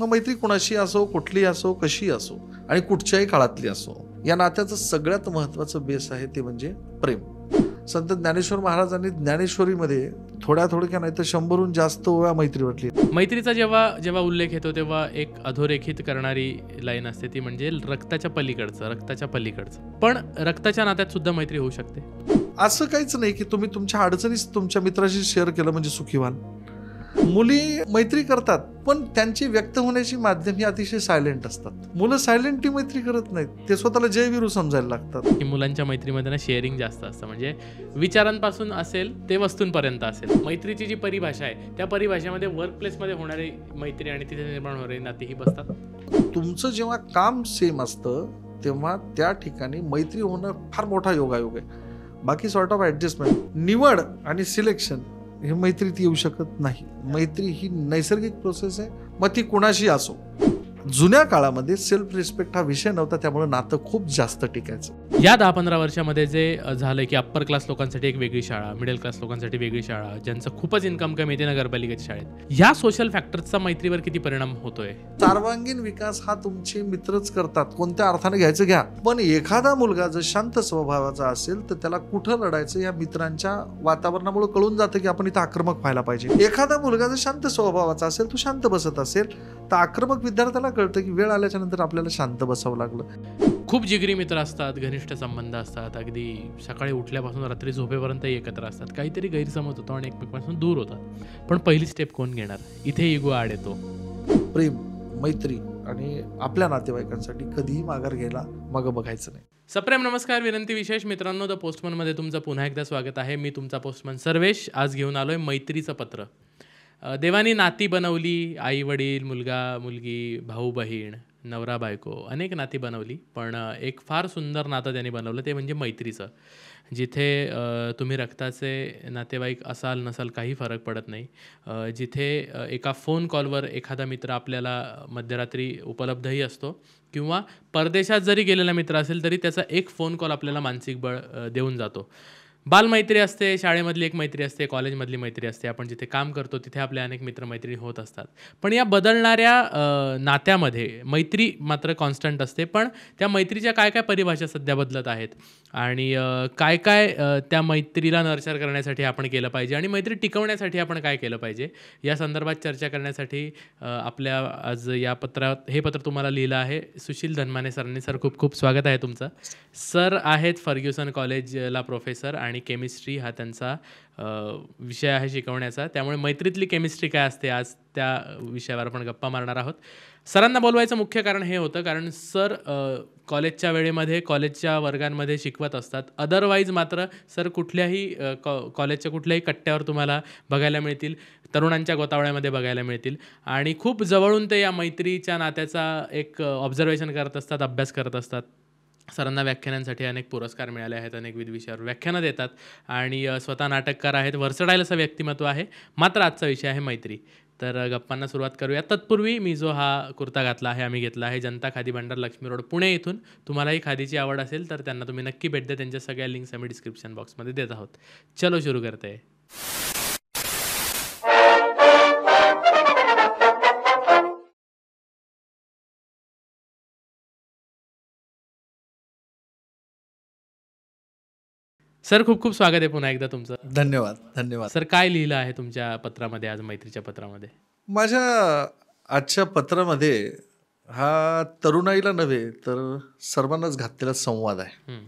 मग मैत्री कोणाशी असो, कुठली असो, कशी असो आणि कुठच्याही काळातली असो, या नात्याचं सगळ्यात महत्त्वाचं बेस आहे ते म्हणजे प्रेम. संत ज्ञानेश्वर महाराजांनी ज्ञानेश्वरीमध्ये थोड्या नाही तर 100हून जास्त ओव्या मैत्रीवरली. मैत्रीचा जेव्हा उल्लेख येतो तेव्हा एक अधोरेखित करणारी लाईन असते, ती म्हणजे रक्ताच्या पलीकडचं. पण रक्ताच्या नात्यात सुद्धा मैत्री होऊ शकते. असं काहीच नाही की तुम्ही तुमच्या अडचणीच तुमच्या मित्राशी शेअर केलं म्हणजे सुखी व्हाल. मुली मैत्री करतात पण त्यांची व्यक्त होण्याची माध्यम ही अतिशय सायलेंट असतात. मुलं सायलेंटली मैत्री करत नाहीत, ते स्वतःला जयवीरू समजायला लागतात. की मुलांच्या मैत्रीमध्ये ना शेअरिंग जास्त असतं, म्हणजे विचारांपासून असेल ते वस्तूंपर्यंत असेल. मैत्रीची जी परिभाषा आहे त्या परिभाषेमध्ये वर्क प्लेसमध्ये होणारी मैत्री आणि तिथे निर्माण होणारी नाती ही बसतात. तुमचं जेव्हा काम सेम असतं तेव्हा त्या ठिकाणी मैत्री होणं फार मोठा योगायोग आहे. बाकी सॉर्ट ऑफ ॲडजस्टमेंट, निवड आणि सिलेक्शन हे मैत्रीत येऊ शकत नाही. मैत्री ही नैसर्गिक प्रोसेस आहे, मग ती कुणाशी असो. जुन्या काळामध्ये सेल्फ रिस्पेक्ट हा विषय नव्हता, त्यामुळे नातं खूप जास्त टिकायचं. या 10-15 वर्षामध्ये जे झालं की अप्पर क्लास लोकांसाठी एक वेगळी शाळा, मिडल क्लास लोकांसाठी वेगळी शाळा, ज्यांचं खूपच इन्कम कमी येते नगरपालिकेच्या शाळेत, या सोशल फॅक्टर्सचा मैत्रीवर किती परिणाम होतोय? सर्वांगीण विकास हा तुमचे मित्रच करतात, कोणत्या अर्थाने घ्यायचं घ्या. पण एखादा मुलगा जर शांत स्वभावाचा असेल तर त्याला कुठं लढायचं या मित्रांच्या वातावरणामुळे कळून जातं की आपण इथं आक्रमक व्हायला पाहिजे. एखादा मुलगा जर शांत स्वभावाचा असेल, तो शांत बसत असेल, तर आक्रमक विद्यार्थ्याला कळतं की वेळ आल्याच्या नंतर आपल्याला शांत बसावं लागलं. खूप जिगरी मित्र असतात, घनिष्ठ संबंध असतात, अगदी सकाळी उठल्यापासून रात्री झोपेपर्यंत एकत्र असतात. काहीतरी गैरसमज होतो आणि एकमेकांपासून दूर होतात. पण पहिली स्टेप कोण घेणार? इथे इगो आड येतो. प्रेम, मैत्री आणि आपल्या नातेवाईकांसाठी कधीही माघार घ्यायला मग बघायचं नाही. सप्रेम नमस्कार, विनंती विशेष मित्रांनो, द पोस्टमनमध्ये तुमचं पुन्हा एकदा स्वागत आहे. मी तुमचा पोस्टमन सर्वेश. आज घेऊन आलोय मैत्रीचं पत्र. देवानी नाती बनवली, आई वडील, मुलगा मुलगी, भाऊ बहीण, नवरा बायको, अनेक नाती बनवली. पण एक फार सुंदर नातं त्यांनी बनवलं, ते म्हणजे मैत्रीचं. जिथे तुम्ही रक्ताचे नातेवाईक असाल नसाल काही फरक पडत नाही. जिथे एका फोन कॉलवर एखादा मित्र आपल्याला मध्यरात्री उपलब्धही असतो, किंवा परदेशात जरी गेलेला मित्र असेल तरी त्याचा एक फोन कॉल आपल्याला मानसिक बळ देऊन जातो. बालमैत्री असते, शाळेमधली एक मैत्री असते, कॉलेजमधली मैत्री असते, आपण जिथे काम करतो तिथे आपल्या अनेक मित्रमैत्रिणी होत असतात. पण या बदलणाऱ्या नात्यामध्ये मैत्री मात्र कॉन्स्टंट असते. पण त्या मैत्रीच्या काय काय परिभाषा सध्या बदलत आहेत आणि काय काय त्या मैत्रीला नर्चर करण्यासाठी आपण केलं पाहिजे आणि मैत्री टिकवण्यासाठी आपण काय केलं पाहिजे, या संदर्भात चर्चा करण्यासाठी आपल्या आज या पत्रात हे पत्र तुम्हाला लिहिलं आहे सुशील धनमाने सरांनी. सर, खूप खूप स्वागत आहे तुमचं. सर आहेत फर्ग्युसन कॉलेजला प्रोफेसर आणि केमिस्ट्री हा त्यांचा विषय आहे शिकवण्याचा. त्यामुळे मैत्रीतली केमिस्ट्री काय असते, आज त्या विषयावर आपण गप्पा मारणार आहोत. सरांना बोलवायचं मुख्य कारण हे होतं कारण सर कॉलेजच्या वेळेमध्ये कॉलेजच्या वर्गांमध्ये शिकवत असतात. अदरवाईज मात्र सर कुठल्याही कॉलेजच्या कुठल्याही कट्ट्यावर तुम्हाला बघायला मिळतील, तरुणांच्या गोतावळ्यामध्ये बघायला मिळतील आणि खूप जवळून ते या मैत्रीच्या नात्याचा एक ऑब्झर्वेशन करत असतात, अभ्यास करत असतात. सरांना व्याख्यानांसाठी अनेक पुरस्कार मिळाले आहेत, अनेक विविध विषयावर व्याख्यानं देतात आणि स्वतः नाटककार आहेत. व्हर्सटाईल असं व्यक्तिमत्व आहे. मात्र आजचा विषय आहे मैत्री. तर गप्पांना सुरुवात करूया. तत्पूर्वी मी जो हा कुर्ता घातला आहे, आम्ही घेतला आहे जनता खादी भांडार, लक्ष्मी रोड, पुणे इथून. तुम्हालाही खादीची आवड असेल तर त्यांना तुम्ही नक्की भेट द्या. त्यांच्या सगळ्या लिंक्स आम्ही डिस्क्रिप्शन बॉक्समध्ये देत आहोत. चलो सुरू करते. सर, खूप खूप स्वागत आहे पुन्हा एकदा तुमचं. धन्यवाद. धन्यवाद. सर, काय लिहिलं आहे तुमच्या पत्रामध्ये आज, मैत्रीच्या पत्रामध्ये? माझ्या आजच्या पत्रामध्ये हा तरुणाईला नव्हे तर सर्वांनाच घातलेला संवाद आहे.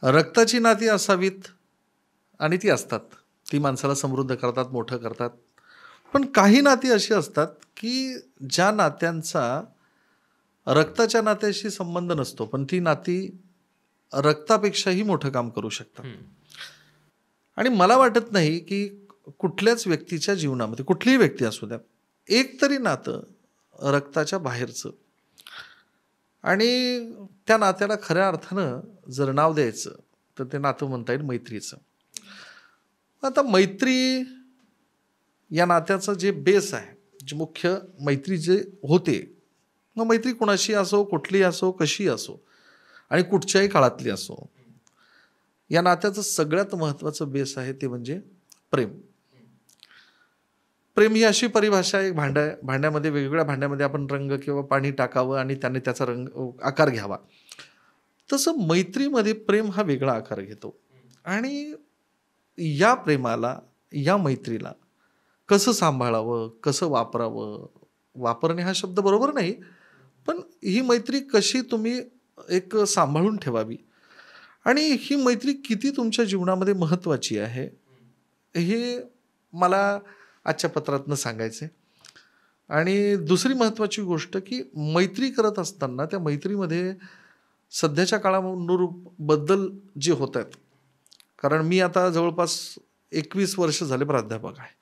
रक्ताची नाती असावीत आणि ती असतात, ती माणसाला समृद्ध करतात, मोठं करतात. पण काही नाती अशी असतात की ज्या नात्यांचा रक्ताच्या नात्याशी संबंध नसतो, पण ती नाती रक्तापेक्षाही मोठं काम करू शकतात. आणि मला वाटत नाही की कुठल्याच व्यक्तीच्या जीवनामध्ये, कुठलीही व्यक्ती असू द्या, एक तरी नातं रक्ताच्या बाहेरचं आणि त्या नात्याला खऱ्या अर्थानं जर नाव द्यायचं तर ते नातं म्हणता येईल मैत्रीचं. आता मैत्री या नात्याचं जे बेस आहे, जे मुख्य मैत्री जे होते, मग मैत्री कुणाशी असो, कुठली असो, कशी असो आणि कुठच्याही काळातली असो, या नात्याचं सगळ्यात महत्त्वाचं बेस आहे ते म्हणजे प्रेम. प्रेम ही अशी परिभाषा आहे, भांड्यामध्ये वेगवेगळ्या भांड्यामध्ये आपण रंग किंवा पाणी टाकावं आणि त्याने त्याचा आकार घ्यावा. तसं मैत्रीमध्ये प्रेम हा वेगळा आकार घेतो. आणि या प्रेमाला, या मैत्रीला कसं सांभाळावं, कसं वापरावं, वापरणे हा शब्द बरोबर नाही, पण ही मैत्री कशी तुम्ही एक सांभाळून ठेवावी आणि ही मैत्री किती तुमच्या जीवनामध्ये महत्त्वाची आहे हे मला आजच्या पत्रातनं सांगायचं आहे. आणि दुसरी महत्त्वाची गोष्ट की मैत्री करत असताना त्या मैत्रीमध्ये सध्याच्या काळानुरूप बदल जे होत आहेत, कारण मी आता जवळपास 21 वर्ष झाले प्राध्यापक आहे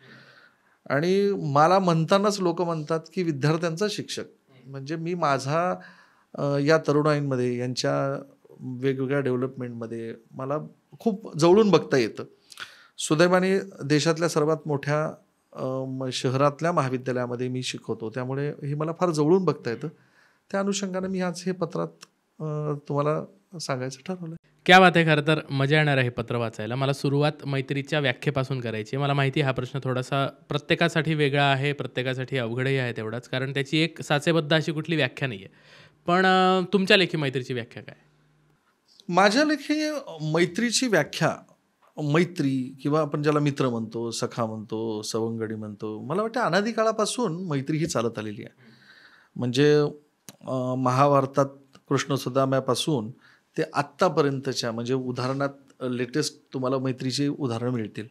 आणि मला म्हणतानाच लोक म्हणतात की विद्यार्थ्यांचा शिक्षक. म्हणजे मी माझा या तरुणाईंमध्ये यांच्या वेगवेगळ्या डेव्हलपमेंटमध्ये मला खूप जवळून बघता येतं. सुदैवाने देशातल्या सर्वात मोठ्या शहरातल्या महाविद्यालयामध्ये मी शिकवतो, त्यामुळे हे मला फार जवळून बघता येतं. त्या अनुषंगाने मी आज हे पत्रात तुम्हाला सांगायचं ठरवलं. क्या बात आहे. खरं तर मजा येणार आहे हे पत्र वाचायला. मला सुरुवात मैत्रीच्या व्याख्येपासून करायची आहे. मला माहिती आहे हा प्रश्न थोडासा प्रत्येकासाठी वेगळा आहे, प्रत्येकासाठी अवघडही आहे तेवढाच, कारण त्याची एक साचेबद्ध अशी कुठली व्याख्या नाही आहे. पण तुमच्या लेखी मैत्रीची व्याख्या काय? माझ्या लेखी मैत्रीची व्याख्या, मैत्री किंवा आपण ज्याला मित्र म्हणतो, सखा म्हणतो, सवंगडी म्हणतो, मला वाटतं अनादी काळापासून मैत्री ही चालत आलेली आहे. म्हणजे महाभारतात कृष्णसुदाम्यापासून ते आत्तापर्यंतच्या, म्हणजे उदाहरणात लेटेस्ट तुम्हाला मैत्रीची उदाहरणं मिळतील.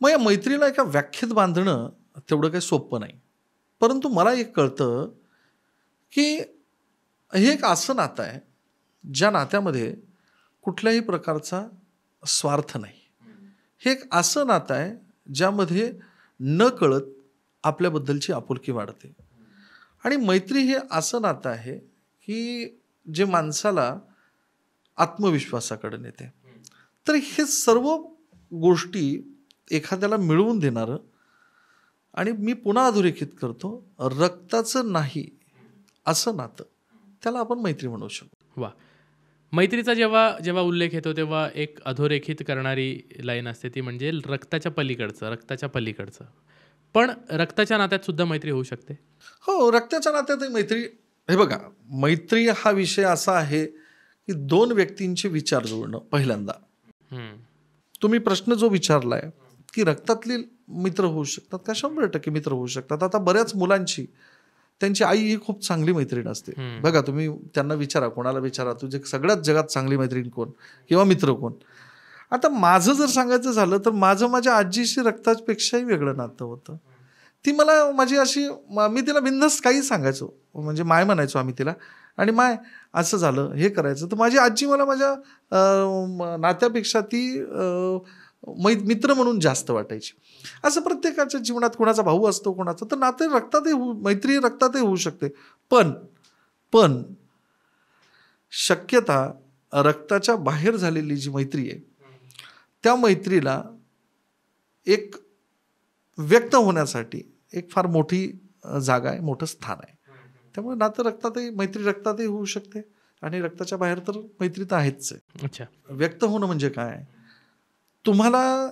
मग या मैत्रीला एका व्याख्येत बांधणं तेवढं काही सोपं नाही. परंतु मला एक कळतं की हे एक असं नातं आहे ज्या नात्यामध्ये कुठल्याही प्रकारचा स्वार्थ नाही. हे एक असं नातं आहे ज्यामध्ये न कळत आपल्याबद्दलची आपुलकी वाढते. आणि मैत्री हे असं नातं आहे की जे माणसाला आत्मविश्वासाकडे नेते. तर हे सर्व गोष्टी एखाद्याला मिळवून देणारं, आणि मी पुन्हा अधोरेखित करतो, रक्ताचं नाही असं नातं, त्याला आपण मैत्री म्हणू शकतो. वा. मैत्रीचा जेव्हा उल्लेख येतो तेव्हा एक अधोरेखित करणारी लाईन असते, ती म्हणजे रक्ताच्या पलीकडचं. पण रक्ताच्या नात्यात सुद्धा मैत्री होऊ शकते. हो, रक्ताच्या नात्यातही मैत्री. हे बघा, मैत्री हा विषय असा आहे की दोन व्यक्तींचे विचार जुळणं. पहिल्यांदा तुम्ही प्रश्न जो विचारलाय की रक्तातली मित्र होऊ शकतात का? 100% मित्र होऊ शकतात. आता बऱ्याच मुलांची त्यांची आई ही खूप चांगली मैत्रीण असते. बघा, तुम्ही त्यांना विचारा, कोणाला विचारा, तुझे सगळ्यात जगात चांगली मैत्रीण कोण किंवा मित्र कोण. आता माझं जर सांगायचं झालं तर माझं माझ्या आजीशी रक्तापेक्षाही वेगळं नातं होतं. ती मला माझी अशी, मी तिला बिनधास्त काही सांगायचो, म्हणजे माय म्हणायचो आम्ही तिला, आणि माय असं झालं, हे करायचं, तर माझी आजी मला माझ्या नात्यापेक्षा ती मित्र म्हणून जास्त वाटायची. असं प्रत्येकाच्या जीवनात कोणाचा भाऊ असतो, कोणाचा, तर नाते रक्तातही मैत्री रक्तातही होऊ शकते. पण शक्यता रक्ताच्या बाहेर झालेली जी मैत्री आहे त्या मैत्रीला एक व्यक्त होण्यासाठी एक फार मोठी जागा आहे, मोठं स्थान आहे. त्यामुळे नातं रक्तातही, मैत्री रक्तातही होऊ शकते आणि रक्ताच्या बाहेर तर मैत्री तर आहेच आहे. अच्छा. व्यक्त होणं म्हणजे काय? तुम्हाला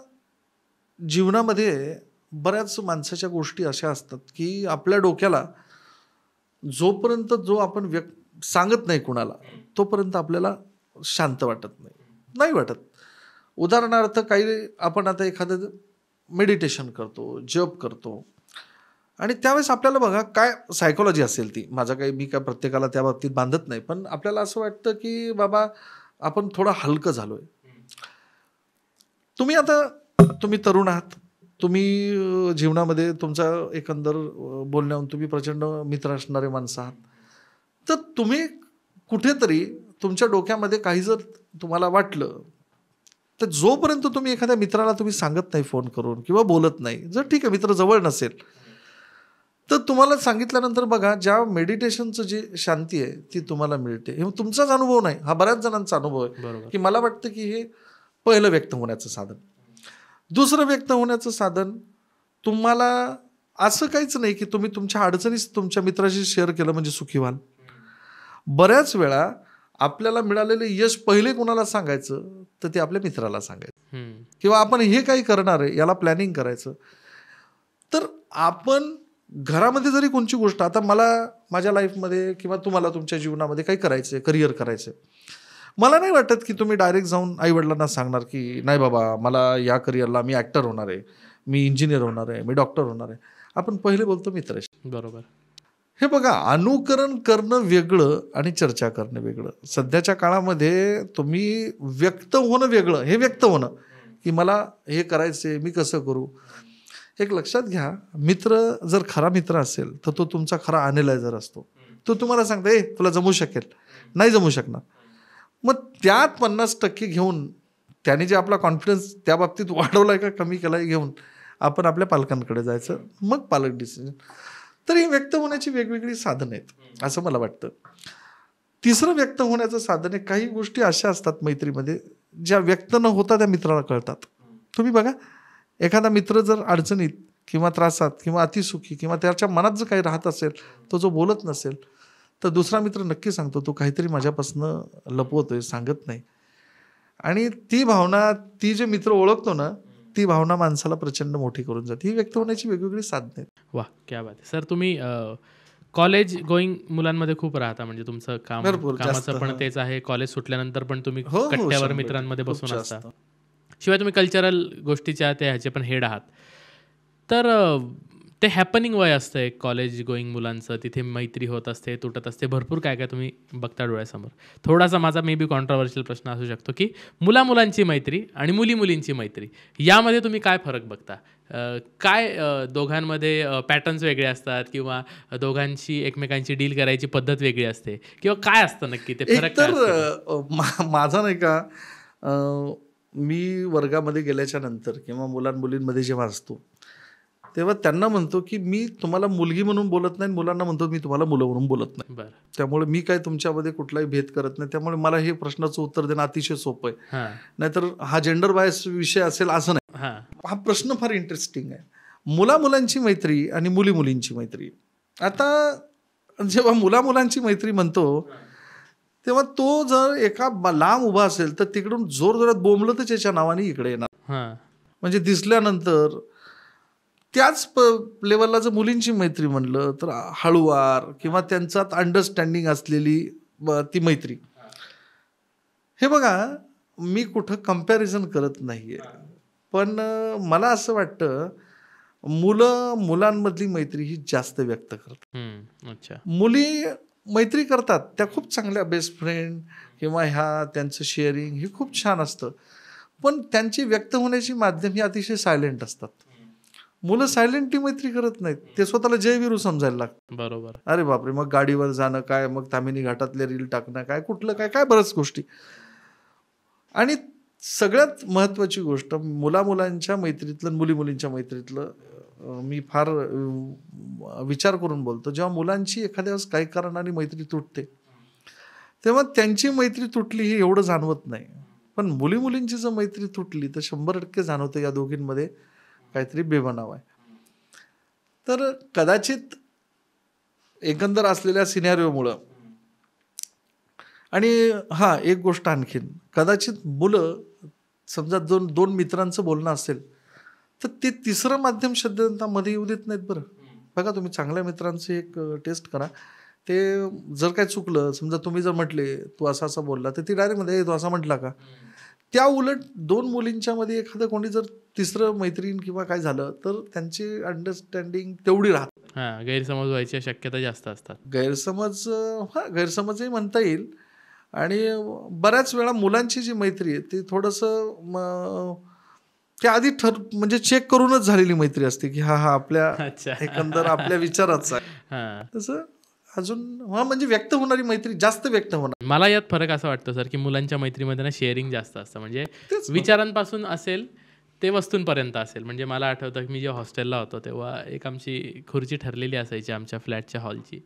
जीवनामध्ये बऱ्याच माणसाच्या गोष्टी अशा असतात की आपल्या डोक्याला जोपर्यंत जो आपण सांगत नाही कुणाला, तोपर्यंत आपल्याला शांत वाटत नाही वाटत. उदाहरणार्थ, काही आपण आता एखादं मेडिटेशन करतो, जप करतो, आणि त्यावेळेस आपल्याला बघा काय सायकोलॉजी असेल ती, मी काय प्रत्येकाला त्या बाबतीत बांधत नाही, पण आपल्याला असं वाटतं की बाबा आपण थोडं हलकं झालोय. तुम्ही तरुण आहात, तुम्ही जीवनामध्ये तुमचा एकंदर बोलण्याहून तुम्ही प्रचंड मित्र असणारे माणसं आहात, तर तुम्ही कुठेतरी तुमच्या डोक्यामध्ये काही जर तुम्हाला वाटलं, तर जोपर्यंत तुम्ही एखाद्या मित्राला तुम्ही सांगत नाही फोन करून किंवा बोलत नाही, जर ठीक आहे मित्र जवळ नसेल, तर तुम्हाला सांगितल्यानंतर बघा, ज्या मेडिटेशनचं जी शांती आहे ती तुम्हाला मिळते. हे तुमचाच अनुभव नाही, हा बऱ्याच जणांचा अनुभव आहे. की मला वाटतं की हे पहिलं व्यक्त होण्याचं साधन. दुसरं व्यक्त होण्याचं साधन, तुम्हाला असं काहीच नाही की तुम्ही तुमच्या अडचणीच तुमच्या मित्राशी शेअर केलं म्हणजे सुखी व्हाल. बऱ्याच वेळा आपल्याला मिळालेले यश पहिले कोणाला सांगायचं, तर ते आपल्या मित्राला सांगायचं. किंवा आपण हे काही करणार आहे, याला प्लॅनिंग करायचं, तर आपण घरामध्ये जरी कोणची गोष्ट, आता मला माझ्या लाईफमध्ये किंवा तुम्हाला तुमच्या जीवनामध्ये काही करायचं आहे, करिअर करायचं आहे, मला नाही वाटत की तुम्ही डायरेक्ट जाऊन आईवडिलांना सांगणार की नाही बाबा मला या करिअरला मी ॲक्टर होणार आहे, मी इंजिनियर होणार आहे, मी डॉक्टर होणार आहे. आपण पहिले बोलतो मित्राशी. बरोबर. हे बघा, अनुकरण करणं वेगळं आणि चर्चा करणं वेगळं. सध्याच्या काळामध्ये तुम्ही व्यक्त होणं वेगळं, हे व्यक्त होणं की मला हे करायचं, मी कसं करू. एक लक्षात घ्या, मित्र जर खरा मित्र असेल तर तो तुमचा खरा अॅनालायझर असतो. तो तुम्हाला सांगतो तुला जमू शकेल, नाही जमू शकणार. मग त्यात 50% घेऊन त्याने जे आपला कॉन्फिडन्स त्या बाबतीत वाढवलाय का कमी केलाय घेऊन आपण आपल्या पालकांकडे जायचं, मग पालक डिसिजन. तर ही व्यक्त होण्याची वेगवेगळी साधनं आहेत असं मला वाटतं. तिसरं व्यक्त होण्याचं साधन आहे, काही गोष्टी अशा असतात मैत्रीमध्ये ज्या व्यक्त न होता त्या मित्राला कळतात. तुम्ही बघा, एखादा मित्र जर अडचणीत किंवा त्रासात किंवा अतिसुखी किंवा त्याच्या मनात जर काही राहत असेल, तो जो बोलत नसेल, तर दुसरा मित्र नक्की सांगतो तो काहीतरी माझ्यापासून लपवतोय, सांगत नाही. आणि ती भावना, ती जे मित्र ओळखतो ना, ती भावना माणसाला प्रचंड मोठी करून जाते. ही व्यक्त होण्याची वेगवेगळी साधनं आहेत. वा, क्या बात आहे सर. तुम्ही कॉलेज गोईंग मुलांमध्ये खूप राहता, म्हणजे तुमचं कामाचं पण तेच आहे. कॉलेज सुटल्यानंतर पण तुम्ही कट्ट्यावर मित्रांमध्ये बसून असता. शिवाय तुम्ही कल्चरल गोष्टीच्या ते ह्याचे पण हेड आहात. तर ते हॅपनिंग वय असतं एक कॉलेज गोईंग मुलांचं. तिथे मैत्री होत असते, तुटत असते, भरपूर काय काय तुम्ही बघता डोळ्यासमोर. थोडासा माझा मे बी कॉन्ट्रोवर्शियल प्रश्न असू शकतो की मुलामुलांची मैत्री आणि मुलीमुलींची मैत्री यामध्ये तुम्ही काय फरक बघता? काय दोघांमध्ये पॅटर्न्स वेगळे असतात किंवा दोघांशी एकमेकांची डील करायची पद्धत वेगळी असते किंवा काय असतं नक्की ते फरक? तर माझा नाही का, मी वर्गामध्ये गेल्याच्या नंतर किंवा मुलांमुलींमध्ये जेव्हा असतो तेव्हा त्यांना म्हणतो की मी तुम्हाला मुलगी म्हणून बोलत नाही, मुलांना म्हणतो मी तुम्हाला मुलं म्हणून बोलत नाही. त्यामुळे मी काय तुमच्यामध्ये कुठलाही भेद करत नाही. त्यामुळे मला हे प्रश्नाचं उत्तर देणं अतिशय सोपं आहे. नाहीतर हा जेंडर बायस विषय असेल असं नाही. हा प्रश्न फार इंटरेस्टिंग आहे. मुलामुलांची मैत्री आणि मुलीमुलींची मैत्री. आता जेव्हा मुलामुलांची मैत्री म्हणतो तेव्हा तो जर एका लांब उभा असेल तर तिकडून जोरजोरात बोंबलं तर त्याच्या नावाने इकडे येणार. म्हणजे दिसल्यानंतर त्याच लेवलला जर मुलींची मैत्री म्हणलं तर हळूवार किंवा त्यांच्यात अंडरस्टँडिंग असलेली ती मैत्री. हे बघा, मी कुठं कम्पॅरिझन करत नाहीये, पण मला असं वाटतं मुलांमधली मैत्री ही जास्त व्यक्त करतात. मुली मैत्री करतात त्या खूप चांगल्या बेस्ट फ्रेंड किंवा ह्या त्यांचं शेअरिंग हे खूप छान असतं, पण त्यांची व्यक्त होण्याची माध्यम ही अतिशय सायलेंट असतात. मुलं सायलेंटली मैत्री करत नाहीत, ते स्वतःला जयवीरू समजायला लागतात. बरोबर. अरे बापरे, मग गाडीवर जाणं काय, मग तामिनी घाटातले रील टाकणं काय, कुठलं काय काय बऱ्याच गोष्टी. आणि सगळ्यात महत्त्वाची गोष्ट मुलामुलांच्या मैत्रीतलं मुलीमुलींच्या मैत्रीतलं मी फार विचार करून बोलतो. जेव्हा मुलांची एखाद्या वेळेस काही कारणाने मैत्री तुटते तेव्हा त्यांची मैत्री तुटली हे एवढं जाणवत नाही, पण मुलीमुलींची जर मैत्री तुटली तर 100% जाणवतं या दोघींमध्ये काहीतरी बेबनाव आहे. तर कदाचित एकंदर असलेल्या सिनॅरिओमुळं आणि एक गोष्ट आणखीन, कदाचित मुलं समजा दोन मित्रांचं बोलणं असेल तर ते तिसरं माध्यम शब्दांता मध्ये येऊ देत नाहीत. बरं बघा, तुम्ही चांगल्या मित्रांचं एक टेस्ट करा. ते जर काय चुकलं, समजा तुम्ही जर म्हटले तू असा असा बोलला तर ती डायरेक्ट मध्ये तू असा म्हटला का. त्या उलट दोन मुलींच्या मध्ये एखादं कोणी जर तिसरं मैत्रीण किंवा काय झालं तर त्यांची अंडरस्टँडिंग तेवढी राहते. गैरसमज व्हायची शक्यता जास्त असतात. गैरसमजही म्हणता येईल. आणि बऱ्याच वेळा मुलांची जी मैत्री आहे ती थोडंसं त्या आधी म्हणजे चेक करूनच झालेली मैत्री असते की हा आपल्या एकंदर आपल्या विचाराचा आहे. तसं अजून म्हणजे व्यक्त होणारी मैत्री जास्त व्यक्त होणार. मला यात फरक असा वाटतो सर की मुलांच्या मैत्रीमध्ये ना शेअरिंग जास्त असतं, म्हणजे विचारांपासून असेल ते वस्तूंपर्यंत असेल. म्हणजे मला आठवतं की मी जेव्हा हॉस्टेलला होतो तेव्हा एक आमची खुर्ची ठरलेली असायची आमच्या फ्लॅटच्या हॉलची.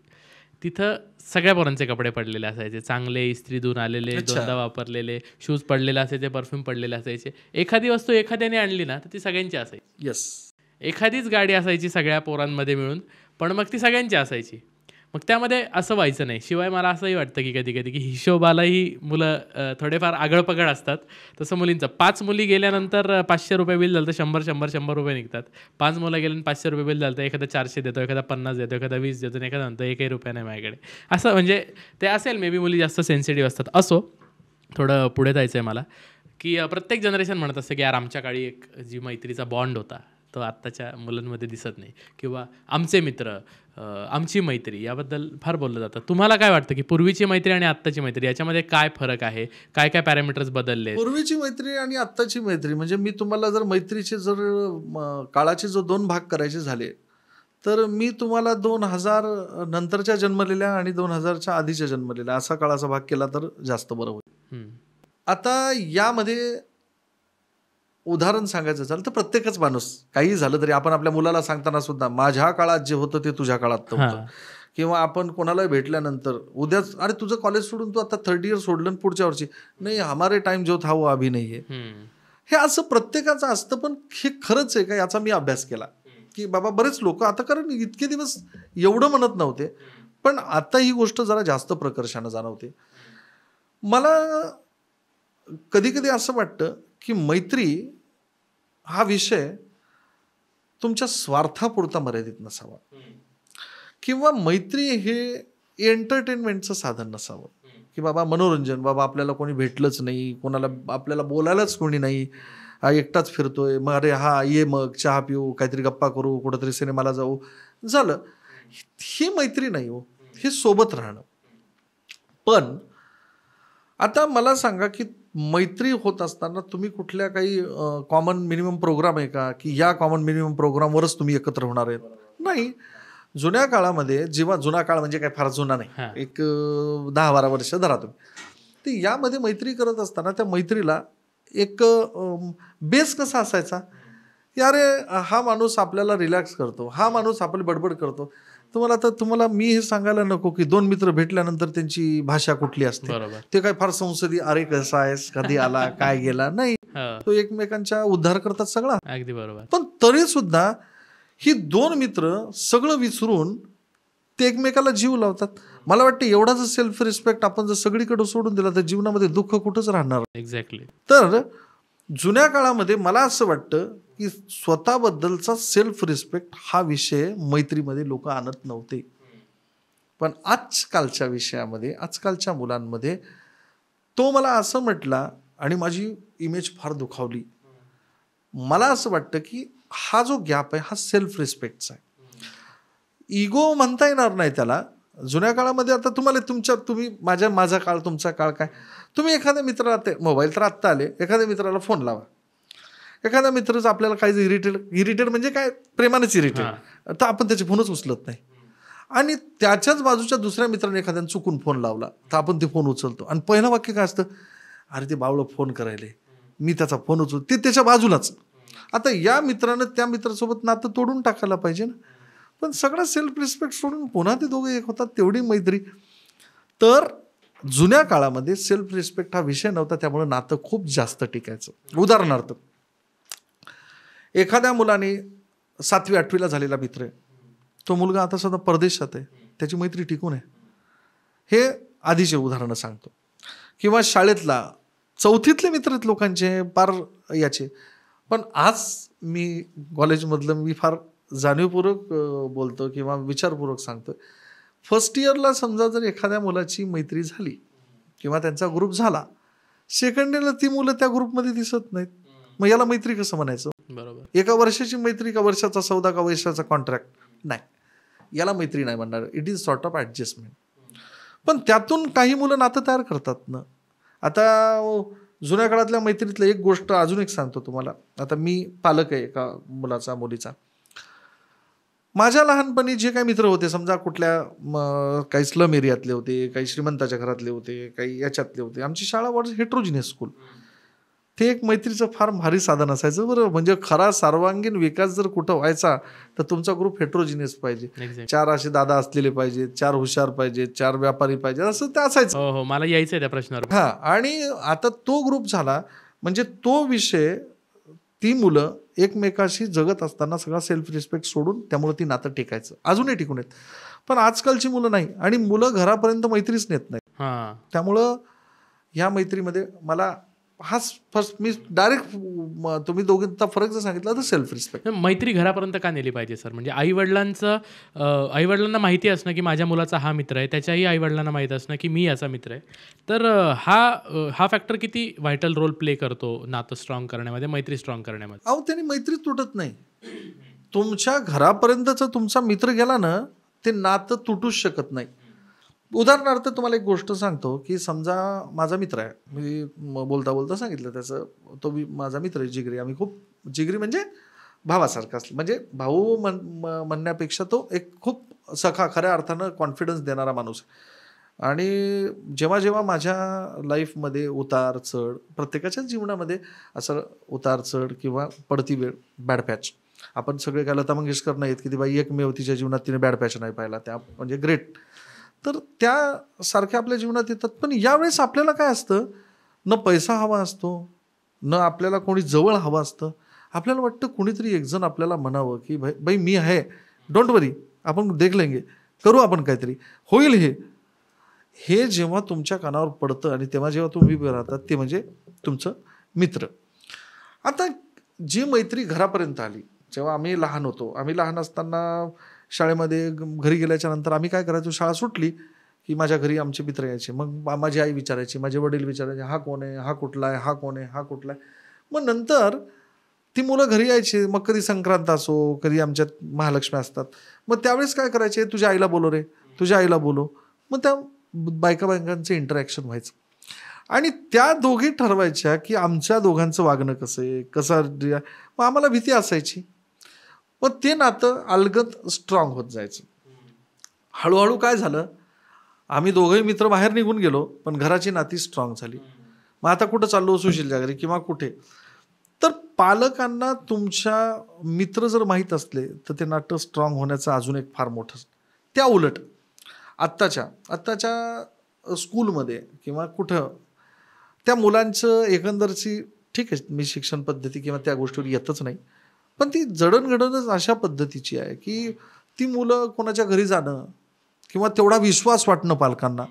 तिथं सगळ्या पोरांचे कपडे पडलेले असायचे, चांगले इस्त्री धुवून आलेले, दोनदा वापरलेले, शूज पडलेले असायचे, परफ्यूम पडलेले असायचे. एखादी वस्तू एखाद्याने आणली ना तर ती सगळ्यांची असायची. येस. एखादीच गाडी असायची सगळ्या पोरांमध्ये मिळून, पण मग ती सगळ्यांची असायची. मग त्यामध्ये असं व्हायचं नाही. शिवाय मला असंही वाटतं की कधी कधी की हिशोबालाही मुलं थोडेफार आगळपगळ असतात. तसं मुलींचं 5 मुली गेल्यानंतर 500 रुपये बिल झालं तर 100 रुपये निघतात. 5 मुलं गेल्यानं 500 रुपये बिल झालं तर एखादा 400 देतो, एखादा 50 देतो, एखादा 20 देतो आणि एखादा म्हणतो 1ही रुपया नाही माझ्याकडे. असं म्हणजे ते असेल मे बी मुली जास्त सेन्सिटिव्ह असतात. असो, थोडं पुढे जायचं आहे मला की प्रत्येक जनरेशन म्हणत असतं की यार आमच्या काळी एक जी मैत्रीचा बॉन्ड होता तो आत्ताच्या मुलांमध्ये दिसत नाही, किंवा आमचे मित्र, आमची मैत्री, याबद्दल फार बोललं जातं. तुम्हाला काय वाटतं की पूर्वीची मैत्री आणि आत्ताची मैत्री याच्यामध्ये काय फरक आहे? काय काय पॅरामीटर्स बदलले? पूर्वीची मैत्री आणि आत्ताची मैत्री म्हणजे मी तुम्हाला जर मैत्रीचे जर काळाचे जो 2 भाग करायचे झाले तर मी तुम्हाला 2000 नंतरच्या जन्मलेल्या आणि 2000च्या आधीच्या जन्मलेल्या असा काळाचा भाग केला तर जास्त बरं होईल. आता यामध्ये उदाहरण सांगायचं झालं तर प्रत्येकच माणूस काही झालं तरी आपण आपल्या मुलाला सांगताना सुद्धा माझ्या काळात जे होतं ते तुझ्या काळात होतं, किंवा आपण कोणाला भेटल्यानंतर उद्याच अरे तुझं कॉलेज सोडून तू आता 3rd इयर सोडलं पुढच्या वर्षी नाही हमारे टाइम जो था वो अभी नाही आहे. हे असं प्रत्येकाचं असतं. पण हे खरंच आहे का याचा मी अभ्यास केला की बाबा बरेच लोक आता, कारण इतके दिवस एवढं म्हणत नव्हते पण आता ही गोष्ट जरा जास्त प्रकर्षानं जाणवते. मला कधी कधी असं वाटतं की मैत्री हा विषय तुमच्या स्वार्थापुरता मर्यादित नसावा, किंवा मैत्री हे एंटरटेनमेंटचं साधन नसावं की बाबा मनोरंजन, बाबा आपल्याला कोणी भेटलंच नाही, कोणाला आपल्याला बोलायलाच कोणी नाही, हा एकटाच फिरतोय, मग अरे हा ये मग चहा पिऊ, काहीतरी गप्पा करू, कुठंतरी सिनेमाला जाऊ, झालं. ही मैत्री नाही हो, हे सोबत राहणं. पण आता मला सांगा की मैत्री होत असताना तुम्ही कुठल्या काही कॉमन मिनिमम प्रोग्राम आहे का की या कॉमन मिनिमम प्रोग्रामवरच तुम्ही एकत्र होणार आहेत? नाही. जुन्या काळामध्ये, जेव्हा जुना काळ म्हणजे काय फार जुना नाही, एक 10-12 वर्ष धरा तुम्ही, तर यामध्ये मैत्री करत असताना त्या मैत्रीला एक बेस कसा असायचा की अरे हा माणूस आपल्याला रिलॅक्स करतो, हा माणूस आपली बडबड करतो. तुम्हाला मी हे सांगायला नको की 2 मित्र भेटल्यानंतर त्यांची भाषा कुठली असते, ते काय फार संसदीय अरे कसा आहेस, कधी आला, काय गेला, नाही. तो एकमेकांच्या उद्धार करतात सगळा. अगदी बरोबर. पण तरी सुद्धा ही 2 मित्र सगळं विसरून ते एकमेकाला जीव लावतात. मला वाटतं एवढा जर सेल्फ रिस्पेक्ट आपण जर सगळीकडे सोडून दिला तर जीवनामध्ये दुःख कुठंच राहणार. एक्झॅक्टली. तर जुन्या काळामध्ये मला असं वाटतं की स्वतःबद्दलचा सेल्फ रिस्पेक्ट हा विषय मैत्रीमध्ये लोक आणत नव्हते. पण आजकालच्या विषयामध्ये, आजकालच्या मुलांमध्ये तो मला असं म्हटला आणि माझी इमेज फार दुखावली. मला असं वाटतं की हा जो गॅप आहे हा सेल्फ रिस्पेक्टचा आहे. इगो म्हणता येणार नाही त्याला. जुन्या काळामध्ये आता तुम्ही माझा काळ, तुमचा काळ काय, तुम्ही एखाद्या मित्राला, मोबाईल तर आत्ता आले, एखाद्या मित्राला फोन लावा, एखाद्या मित्राचं आपल्याला काही इरिटेट म्हणजे काय, प्रेमानेच इरिटेट, तर आपण त्याचे फोनच उचलत नाही. आणि त्याच्याच बाजूच्या दुसऱ्या मित्राने एखाद्याने चुकून फोन लावला तर आपण ते फोन उचलतो आणि पहिलं वाक्य काय असतं, अरे ते बावळं फोन करायले, मी त्याचा फोन उचलतो, ते त्याच्या बाजूलाच. आता या मित्रानं त्या मित्रासोबत नातं तोडून टाकायला पाहिजे ना. पण सगळा सेल्फ रिस्पेक्ट सोडून पुन्हा ते दोघे एक होतात, तेवढी मैत्री. तर जुन्या काळामध्ये सेल्फ रिस्पेक्ट हा विषय नव्हता, त्यामुळे नातं खूप जास्त टिकायचं. उदाहरणार्थ एखाद्या मुलाने 7वी 8वीला झालेला मित्र आहे, तो मुलगा आता सध्या परदेशात आहे, त्याची मैत्री टिकून आहे. हे आधीचे उदाहरणं सांगतो. किंवा शाळेतला 4थीतले मित्र आहेत लोकांचे फार याचे. पण आज मी कॉलेजमधलं मी फार जाणीवपूर्वक बोलतो किंवा विचारपूर्वक सांगतो. 1st इयरला समजा जर एखाद्या मुलाची मैत्री झाली किंवा त्यांचा ग्रुप झाला, 2nd इयरला ती मुलं त्या ग्रुपमध्ये दिसत नाहीत, मग याला मैत्री कसं म्हणायचं? बरोबर. एका वर्षाची मैत्री का वर्षाचा सौदा का वर्षाचा कॉन्ट्रॅक्ट? नाही, याला मैत्री नाही म्हणणार. It is sort of adjustment. पण त्यातून काही मुलं नातं तयार करतात ना. आता जुन्या काळातल्या मैत्रीतलं एक गोष्ट अजून एक सांगतो तुम्हाला. आता मी पालक आहे एका मुलाचा, मुलीचा. माझ्या लहानपणी जे काही मित्र होते, समजा कुठल्या काही स्लम एरियातले होते, काही श्रीमंताच्या घरातले होते, काही याच्यातले होते. आमची शाळा वॉज हेट्रोजिनियस स्कूल. ते एक मैत्रीचं फार भारी साधन असायचं बरं. म्हणजे खरा सर्वांगीण विकास जर कुठं व्हायचा तर तुमचा ग्रुप हेट्रोजिनियस पाहिजे. 4 असे दादा असलेले पाहिजे, 4 हुशार पाहिजे, 4 व्यापारी पाहिजे, असं ते असायचं. हो, मला यायचंय त्या प्रश्नावर. आणि आता तो ग्रुप झाला म्हणजे तो विषय ती मुलं एकमेकाशी जगत असताना सगळा सेल्फ रिस्पेक्ट सोडून त्यामुळे ती नातं टिकायचं, अजूनही टिकून येत. पण आजकालची मुलं नाही, आणि मुलं घरापर्यंत मैत्रीच नेत नाही. त्यामुळं ह्या मैत्रीमध्ये मला हाच फर्स्ट मी डायरेक्ट तुम्ही दोघांचा फरक जर सांगितला तर सेल्फ रिस्पेक्ट. मैत्री घरापर्यंत का नेली पाहिजे सर? म्हणजे आईवडिलांना माहिती असणं की माझ्या मुलाचा हा मित्र आहे, त्याच्याही आईवडिलांना माहीत असणं की मी याचा मित्र आहे, तर हा फॅक्टर किती व्हायटल रोल प्ले करतो नातं स्ट्रॉंग करण्यामध्ये, मैत्री स्ट्रॉंग करण्यामध्ये? अहो, त्यांनी मैत्री तुटत नाही. तुमच्या घरापर्यंतचा तुमचा मित्र गेला ना, ते नातं तुटूच शकत नाही. उदाहरणार्थ तुम्हाला एक गोष्ट सांगतो की समजा माझा मित्र आहे, मी बोलता बोलता सांगितलं त्याचं, तो माझा मित्र आहे जिगरी. आम्ही खूप जिगरी म्हणजे भावासारखा असलं, म्हणजे भाऊ म्हणण्यापेक्षा तो एक खूप सखा, खऱ्या अर्थानं कॉन्फिडन्स देणारा माणूस. आणि जेव्हा जेव्हा माझ्या लाईफमध्ये उतार चढ, प्रत्येकाच्याच जीवनामध्ये असं उतार चढ किंवा पडती वेळ, बॅड पॅच, आपण सगळे काय लता मंगेशकर नाहीत की ती बाई एकमेव तिच्या जीवनात तिने बॅड पॅच नाही पाहिला, त्या म्हणजे ग्रेट, तर त्यासारख्या आपल्या जीवनात येतात. पण यावेळेस आपल्याला काय असतं, न पैसा हवा असतो, न आपल्याला कोणी जवळ हवं असतं. आपल्याला वाटतं कोणीतरी एक जण आपल्याला म्हणावं की बाई मी आहे, डोंट वरी, आपण देख लेंगे, करू आपण काहीतरी, होईल हे जेव्हा तुमच्या कानावर पडतं आणि तेव्हा जेव्हा तुम्ही उभे राहतात, ते म्हणजे तुमचं मित्र. आता जी मैत्री घरापर्यंत आली, जेव्हा आम्ही लहान होतो, आम्ही लहान असताना शाळेमध्ये घरी गेल्याच्या नंतर आम्ही काय करायचो, शाळा सुटली की माझ्या घरी आमचे मित्र यायचे. मग माझी आई विचारायची, माझे वडील विचारायचे, हा कोण आहे, हा कुठला आहे, हा कोण आहे, हा कुठला आहे. मग नंतर ती मुलं घरी यायची, मग कधी संक्रांत असो, कधी आमच्यात महालक्ष्मी असतात, मग त्यावेळेस काय करायचे, तुझ्या आईला बोलो रे, तुझ्या आईला बोलो. मग त्या बायकांचं इंटरॅक्शन व्हायचं आणि त्या दोघी ठरवायच्या की आमच्या दोघांचं वागणं कसं आहे, मग आम्हाला भीती असायची. मग ते नातं अलगद स्ट्रॉंग होत जायचं. हळूहळू काय झालं, आम्ही दोघंही मित्र बाहेर निघून गेलो, पण घराची नाती स्ट्रॉंग झाली. मग आता कुठं चाललो, सुशीलच्या घरी किंवा कुठे, तर पालकांना तुमच्या मित्र जर माहीत असले तर ते नातं स्ट्रॉंग होण्याचं अजून एक फार मोठं. त्या उलट आत्ताच्या स्कूलमध्ये किंवा कुठं त्या मुलांचं एकंदरची, ठीक आहे मी शिक्षण पद्धती किंवा त्या गोष्टीवर येतच नाही, पण ती जडणघडणच अशा पद्धतीची आहे की ती मुलं कोणाच्या घरी जाणं किंवा तेवढा विश्वास वाटणं पालकांना.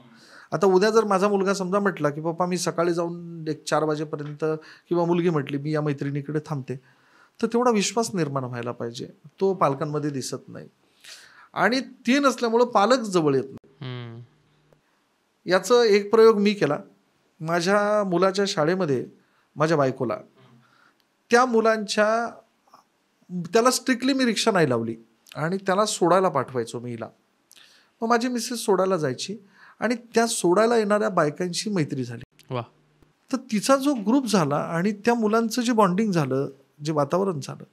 आता उद्या जर माझा मुलगा समजा म्हटला की पप्पा मी सकाळी जाऊन 4 वाजेपर्यंत, किंवा मुलगी म्हटली मी या मैत्रिणीकडे थांबते, तर तेवढा विश्वास निर्माण व्हायला पाहिजे, तो पालकांमध्ये दिसत नाही. आणि ते नसल्यामुळं पालक जवळ येत नाही. याचं एक प्रयोग मी केला माझ्या मुलाच्या शाळेमध्ये. माझ्या बायकोला त्या त्याला स्ट्रिक्टली मी रिक्षा नाही लावली आणि त्याला सोडायला पाठवायचो मी हिला. मग माझी मिसेस सोडायला जायची आणि त्या सोडायला येणाऱ्या बायकांशी मैत्री झाली. वा. तर तिचा जो ग्रुप झाला आणि त्या मुलांचं जे बॉन्डिंग झालं, जे वातावरण झालं,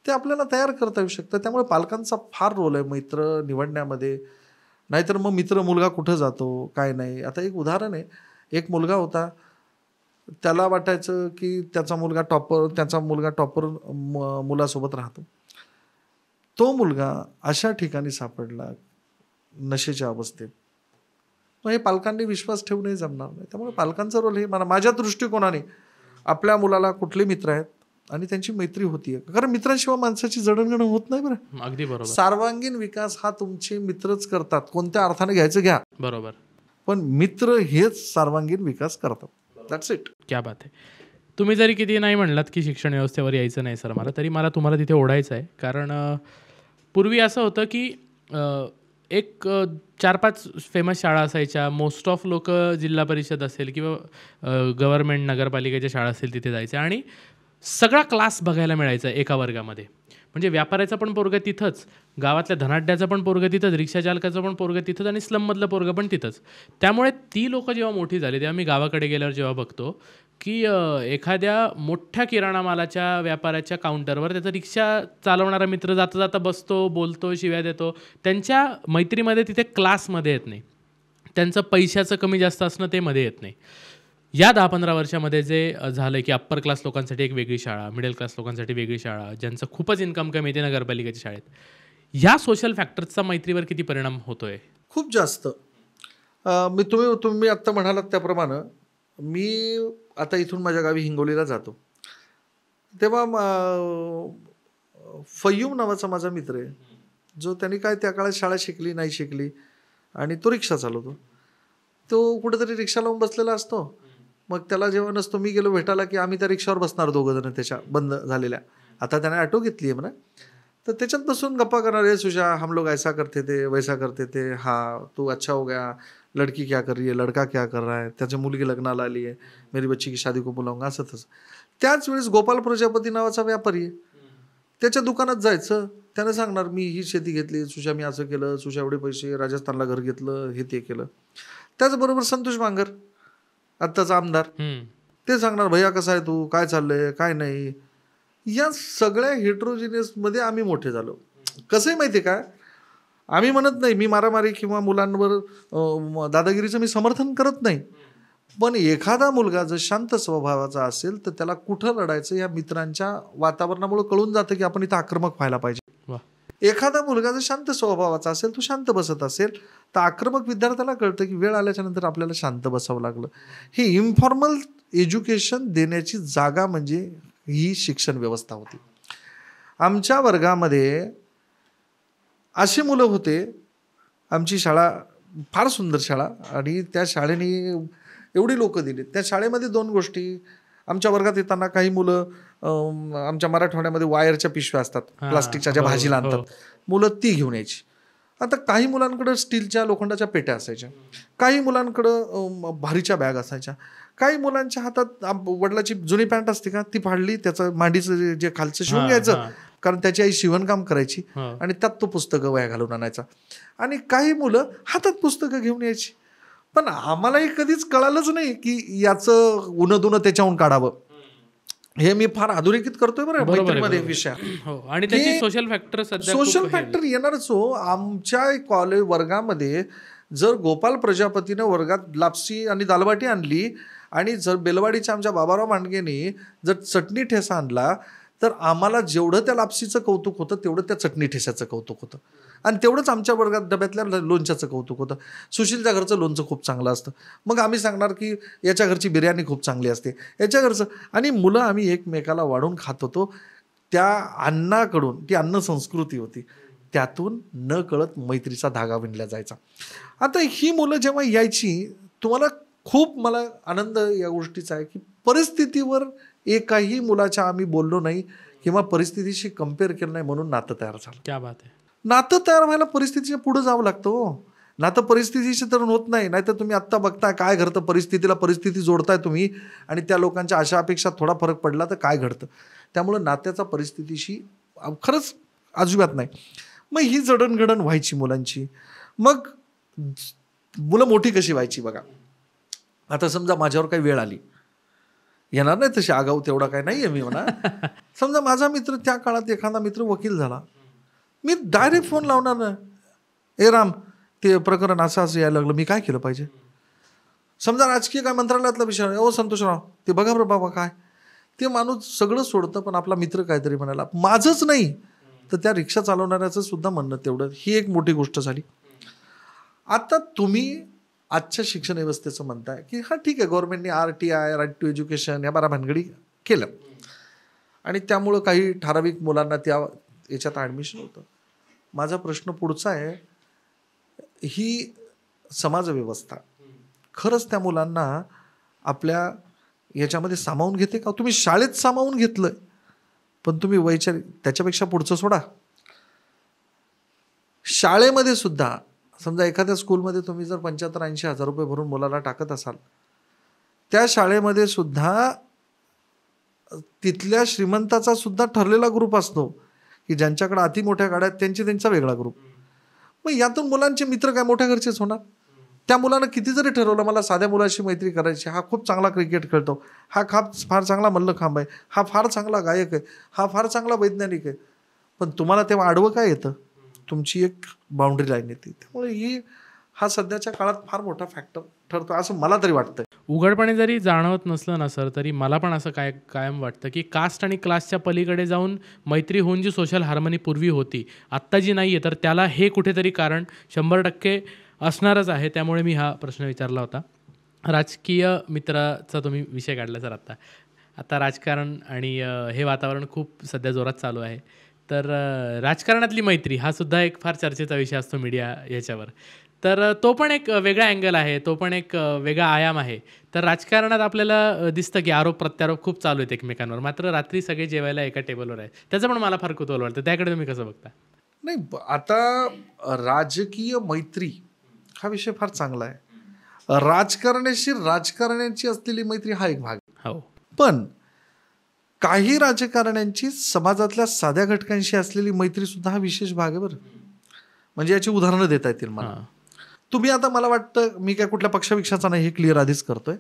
ते आपल्याला तयार करता येऊ शकतं. त्यामुळे पालकांचा फार रोल आहे मित्र निवडण्यामध्ये. नाहीतर मग मित्र मुलगा कुठं जातो काय नाही. आता एक उदाहरण आहे, एक मुलगा होता, त्याला वाटायचं की त्याचा मुलगा टॉपर मुलासोबत राहतो. तो मुलगा अशा ठिकाणी सापडला नशेच्या अवस्थेत. मग हे पालकांनी विश्वास ठेवूनही जमणार नाही. त्यामुळे पालकांचा रोल हे माझ्या दृष्टिकोनाने, आपल्या मुलाला कुठले मित्र आहेत आणि त्यांची मैत्री होतीये, कारण मित्रांशिवाय माणसाची जडणघडण होत नाही. बरं, अगदी बरोबर. सर्वांगीण विकास हा तुमचे मित्रच करतात. कोणत्या अर्थाने घ्यायचं घ्या, बरोबर, पण मित्र हेच सर्वांगीण विकास करतात. That's it. क्या बात आहे. तुम्ही जरी किती नाही म्हणलात की शिक्षण व्यवस्थेवर यायचं नाही सर मला, तरी मला तुम्हाला तिथे ओढायचं आहे. कारण पूर्वी असं होतं की एक 4-5 फेमस शाळा असायच्या. मोस्ट ऑफ लोक जिल्हा परिषद असेल किंवा गव्हर्मेंट नगरपालिकेच्या शाळा असेल तिथे जायचे आणि सगळा क्लास बघायला मिळायचा एका वर्गामध्ये. म्हणजे व्यापाऱ्याचं पण पोरगं तिथंच, गावातल्या धनाढ्याचं पण पोरगं तिथंच, रिक्षाचालकाचं पण पोरगं तिथंच आणि स्लममधलं पोरगं पण तिथंच. त्यामुळे ती लोकं जेव्हा मोठी झाली, तेव्हा मी गावाकडे गेल्यावर जेव्हा बघतो की एखाद्या मोठ्या किराणा मालाच्या व्यापाऱ्याच्या काउंटरवर त्याचा रिक्षा चालवणारा मित्र जाता जाता बसतो, बोलतो, शिव्या देतो. त्यांच्या मैत्रीमध्ये तिथे क्लासमध्ये येत नाही, त्यांचं पैशाचं कमी जास्त असणं ते मध्ये येत नाही. या 10-15 वर्षामध्ये जे झालं की अप्पर क्लास लोकांसाठी एक वेगळी शाळा, मिडल क्लास लोकांसाठी वेगळी शाळा, ज्यांचं खूपच इन्कम कमी येते नगरपालिकेच्या शाळेत, ह्या सोशल फॅक्टर्सचा मैत्रीवर किती परिणाम होतोय? खूप जास्त. तुम्ही आत्ता म्हणालात त्याप्रमाणे, मी आता इथून माझ्या गावी हिंगोलीला जातो. तेव्हा फय्यूम नावाचा माझा मित्र आहे, जो त्यांनी काय त्या काळात शाळा शिकली नाही शिकली आणि तो रिक्षा चालवतो. तो कुठेतरी रिक्षा लावून बसलेला असतो. मग त्याला जेव्हा नसतो मी गेलो भेटायला की आम्ही त्या रिक्षावर बसणार दोघं जण त्याच्या बंद झालेल्या. आता त्याने ऑटो घेतली आहे म्हणा. तर त्याच्यात बसून गप्पा करणार, रे सुशा हम लोग ऐसा करते थे वैसा करते थे, हाँ तू अच्छा हो गया, लड़की क्या कर रही है, लड़का क्या कर रहा है, त्याची मुलगी लग्नाला आली आहे, मेरी बच्ची की शादी को बुलाऊंगा, असं तसं. त्याच वेळेस गोपाल प्रजापती नावाचा व्यापारी आहे, त्याच्या दुकानात जायचं, त्याने सांगणार मी ही शेती घेतली सुशा, मी असं केलं, सुशा एवढे पैसे, राजस्थानला घर घेतलं, हे ते केलं. त्याचबरोबर संतोष बांगर आत्ताचा आमदार, ते सांगणार भैया कसा आहे तू, काय चाललंय काय नाही. या सगळ्या हेट्रोजिनियसमध्ये आम्ही मोठे झालो. कसंही माहिती आहे का, आम्ही म्हणत नाही, मी मारामारी किंवा मुलांवर दादागिरीचं मी समर्थन करत नाही, पण एखादा मुलगा जर शांत स्वभावाचा असेल तर त्याला कुठं लढायचं या मित्रांच्या वातावरणामुळे कळून जातं की आपण इथं आक्रमक व्हायला पाहिजे. एखादा मुलगा जर शांत स्वभावाचा असेल, तो शांत बसत असेल, तर आक्रमक विद्यार्थ्याला कळतं की वेळ आल्याच्या नंतर आपल्याला शांत बसावं लागलं. ही इन्फॉर्मल एज्युकेशन देण्याची जागा म्हणजे ही शिक्षण व्यवस्था होती. आमच्या वर्गामध्ये अशी मुलं होते, आमची शाळा फार सुंदर शाळा आणि त्या शाळेने एवढी लोकं दिली. त्या शाळेमध्ये 2 गोष्टी, आमच्या वर्गात येताना काही मुलं आमच्या मराठवाड्यामध्ये वायरच्या पिशव्या असतात प्लास्टिकच्या ज्या भाजीला आणतात, मुलं ती घेऊन यायची. आता काही मुलांकडं स्टीलच्या लोखंडाच्या पेट्या असायच्या, काही मुलांकडं भारीच्या बॅग असायच्या, काही मुलांच्या हातात वडिलाची जुनी पॅन्ट असते का ती फाडली, त्याचं मांडीचं जे खालचं शिवून घ्यायचं, कारण त्याची आई शिवणकाम करायची आणि त्यात तो पुस्तकं वया घालून आणायचा. आणि काही मुलं हातात पुस्तकं घेऊन यायची. पण आम्हालाही कधीच कळालंच नाही की याचं उन्हं त्याच्याहून काढावं. हे मी फार अधोरेखित करतोय बरं मैत्रीमध्ये विषय. आणि त्याची सोशल फॅक्टर येणारच हो. आमच्या कॉलेज वर्गामध्ये जर गोपाल प्रजापतीनं वर्गात लापसी आणि दालबाटी आणली आणि जर बेलवाडीच्या आमच्या बाबाराव मांडगेने जर चटणी ठेसा आणला, तर आम्हाला जेवढं त्या लापसीचं कौतुक होतं तेवढं त्या चटणी ठेस्याचं कौतुक होतं. आणि तेवढंच आमच्या वर्गात डब्यातल्या लोणच्याचं कौतुक होतं. सुशीलच्या घरचं लोणचं खूप चांगलं असतं, मग आम्ही सांगणार की याच्या घरची बिर्याणी खूप चांगली असते, याच्या घरचं. आणि मुलं आम्ही एकमेकाला वाढून खात होतो. त्या अन्नाकडून, ती अन्न संस्कृती होती, त्यातून न कळत मैत्रीचा धागा विणला जायचा. आता ही मुलं जेव्हा यायची, तुम्हाला खूप मला आनंद या गोष्टीचा आहे की परिस्थितीवर एकाही मुलाच्या आम्ही बोललो नाही किंवा परिस्थितीशी कम्पेअर केलं नाही, म्हणून नातं तयार झालं. क्या बात आहे. नातं तयार व्हायला परिस्थितीच्या पुढे जावं लागतं हो. नातं परिस्थितीशी तर होत नाही. नाहीतर तुम्ही आत्ता बघताय काय घडतं, परिस्थिती जोडताय तुम्ही आणि त्या लोकांच्या आशा अपेक्षा थोडा फरक पडला तर काय घडतं. त्यामुळं नात्याचा परिस्थितीशी खरंच अजिबात नाही. मग ही जडणघडण व्हायची मुलांची. मग मुलं मोठी कशी व्हायची बघा. आता समजा माझ्यावर काही वेळ आली, येणार नाही तशी आगाऊ तेवढा काय नाही आहे मी म्हणा. समजा माझा मित्र, त्या काळात एखादा मित्र वकील झाला, मी डायरेक्ट फोन लावणार ना, ए राम ते प्रकरण असं असं यायला लागलं, मी काय केलं पाहिजे. समजा राजकीय काय मंत्रालयातला विषय, ओ संतोषराव ते बघा बरं बाबा काय. ते माणूस सगळं सोडतं, पण आपला मित्र काहीतरी म्हणाला, माझंच नाही तर त्या रिक्षा चालवणाऱ्याचं सुद्धा म्हणणं तेवढं. ही एक मोठी गोष्ट झाली. आता तुम्ही आजच्या शिक्षण व्यवस्थेचं म्हणताय की हा ठीक आहे, गव्हर्नमेंटने RTI राईट टू एज्युकेशन या 12 भानगडी केलं आणि त्यामुळं काही ठराविक मुलांना त्या याच्यात ॲडमिशन होतं. माझा प्रश्न पुढचा आहे, ही समाजव्यवस्था खरंच त्या मुलांना आपल्या याच्यामध्ये सामावून घेते का. तुम्ही शाळेत सामावून घेतलंय, पण तुम्ही त्याच्यापेक्षा पुढचं सोडा. शाळेमध्ये सुद्धा समजा एखाद्या स्कूलमध्ये तुम्ही जर 75-80 हजार रुपये भरून मुलाला टाकत असाल, त्या शाळेमध्ये सुद्धा तिथल्या श्रीमंताचा सुद्धा ठरलेला ग्रुप असतो की ज्यांच्याकडे अति मोठ्या गाड्या आहेत त्यांचा वेगळा ग्रुप. मग यातून मुलांचे मित्र काय मोठ्या घरचेच होणार. त्या मुलानं किती जरी ठरवलं मला साध्या मुलाशी मैत्री करायची, हा खूप चांगला क्रिकेट खेळतो, हा फार चांगला मल्लखांब आहे, हा फार चांगला गायक आहे, हा फार चांगला वैज्ञानिक आहे, पण तुम्हाला तेव्हा आडवं काय येतं, तुमची एक बाउंड्री लाईन येते. त्यामुळे हा सध्याच्या काळात फार मोठा फॅक्टर ठरतो असं मला तरी वाटतं. उघडपणे जरी जाणवत नसलं ना सर, तरी मला पण असं कायम वाटतं की कास्ट आणि क्लासच्या पलीकडे जाऊन मैत्री होऊन जी सोशल हार्मनी पूर्वी होती, आत्ता जी नाही आहे, तर त्याला हे कुठेतरी कारण 100% असणारच आहे. त्यामुळे मी हा प्रश्न विचारला होता. राजकीय मित्राचा तुम्ही विषय काढला सर आत्ता. आता राजकारण आणि हे वातावरण खूप सध्या जोरात चालू आहे. तर राजकारणातली मैत्री हा सुद्धा एक फार चर्चेचा विषय असतो मीडिया याच्यावर. तर तो पण एक वेगळा अँगल आहे, तो पण एक वेगळा आयाम आहे. तर राजकारणात आपल्याला दिसतं की आरोप प्रत्यारोप खूप चालू आहेत एकमेकांवर, मात्र रात्री सगळे जेवायला एका टेबलवर आहे. त्याचं पण मला फार कुतूहल वाटतं. त्याकडे तुम्ही कसं बघता? नाही, आता राजकीय मैत्री हा विषय फार चांगला आहे. राजकारण्याची असलेली मैत्री हा एक भाग आहे. हो. पण काही राजकारण्यांची समाजातल्या साध्या घटकांशी असलेली मैत्री सुद्धा हा विशेष भाग आहे बरं. म्हणजे याची उदाहरणं देता येतील मला. तुम्ही आता, मला वाटतं, मी काय कुठल्या पक्षापेक्षाचा नाही, हे क्लिअर आधीच करतोय.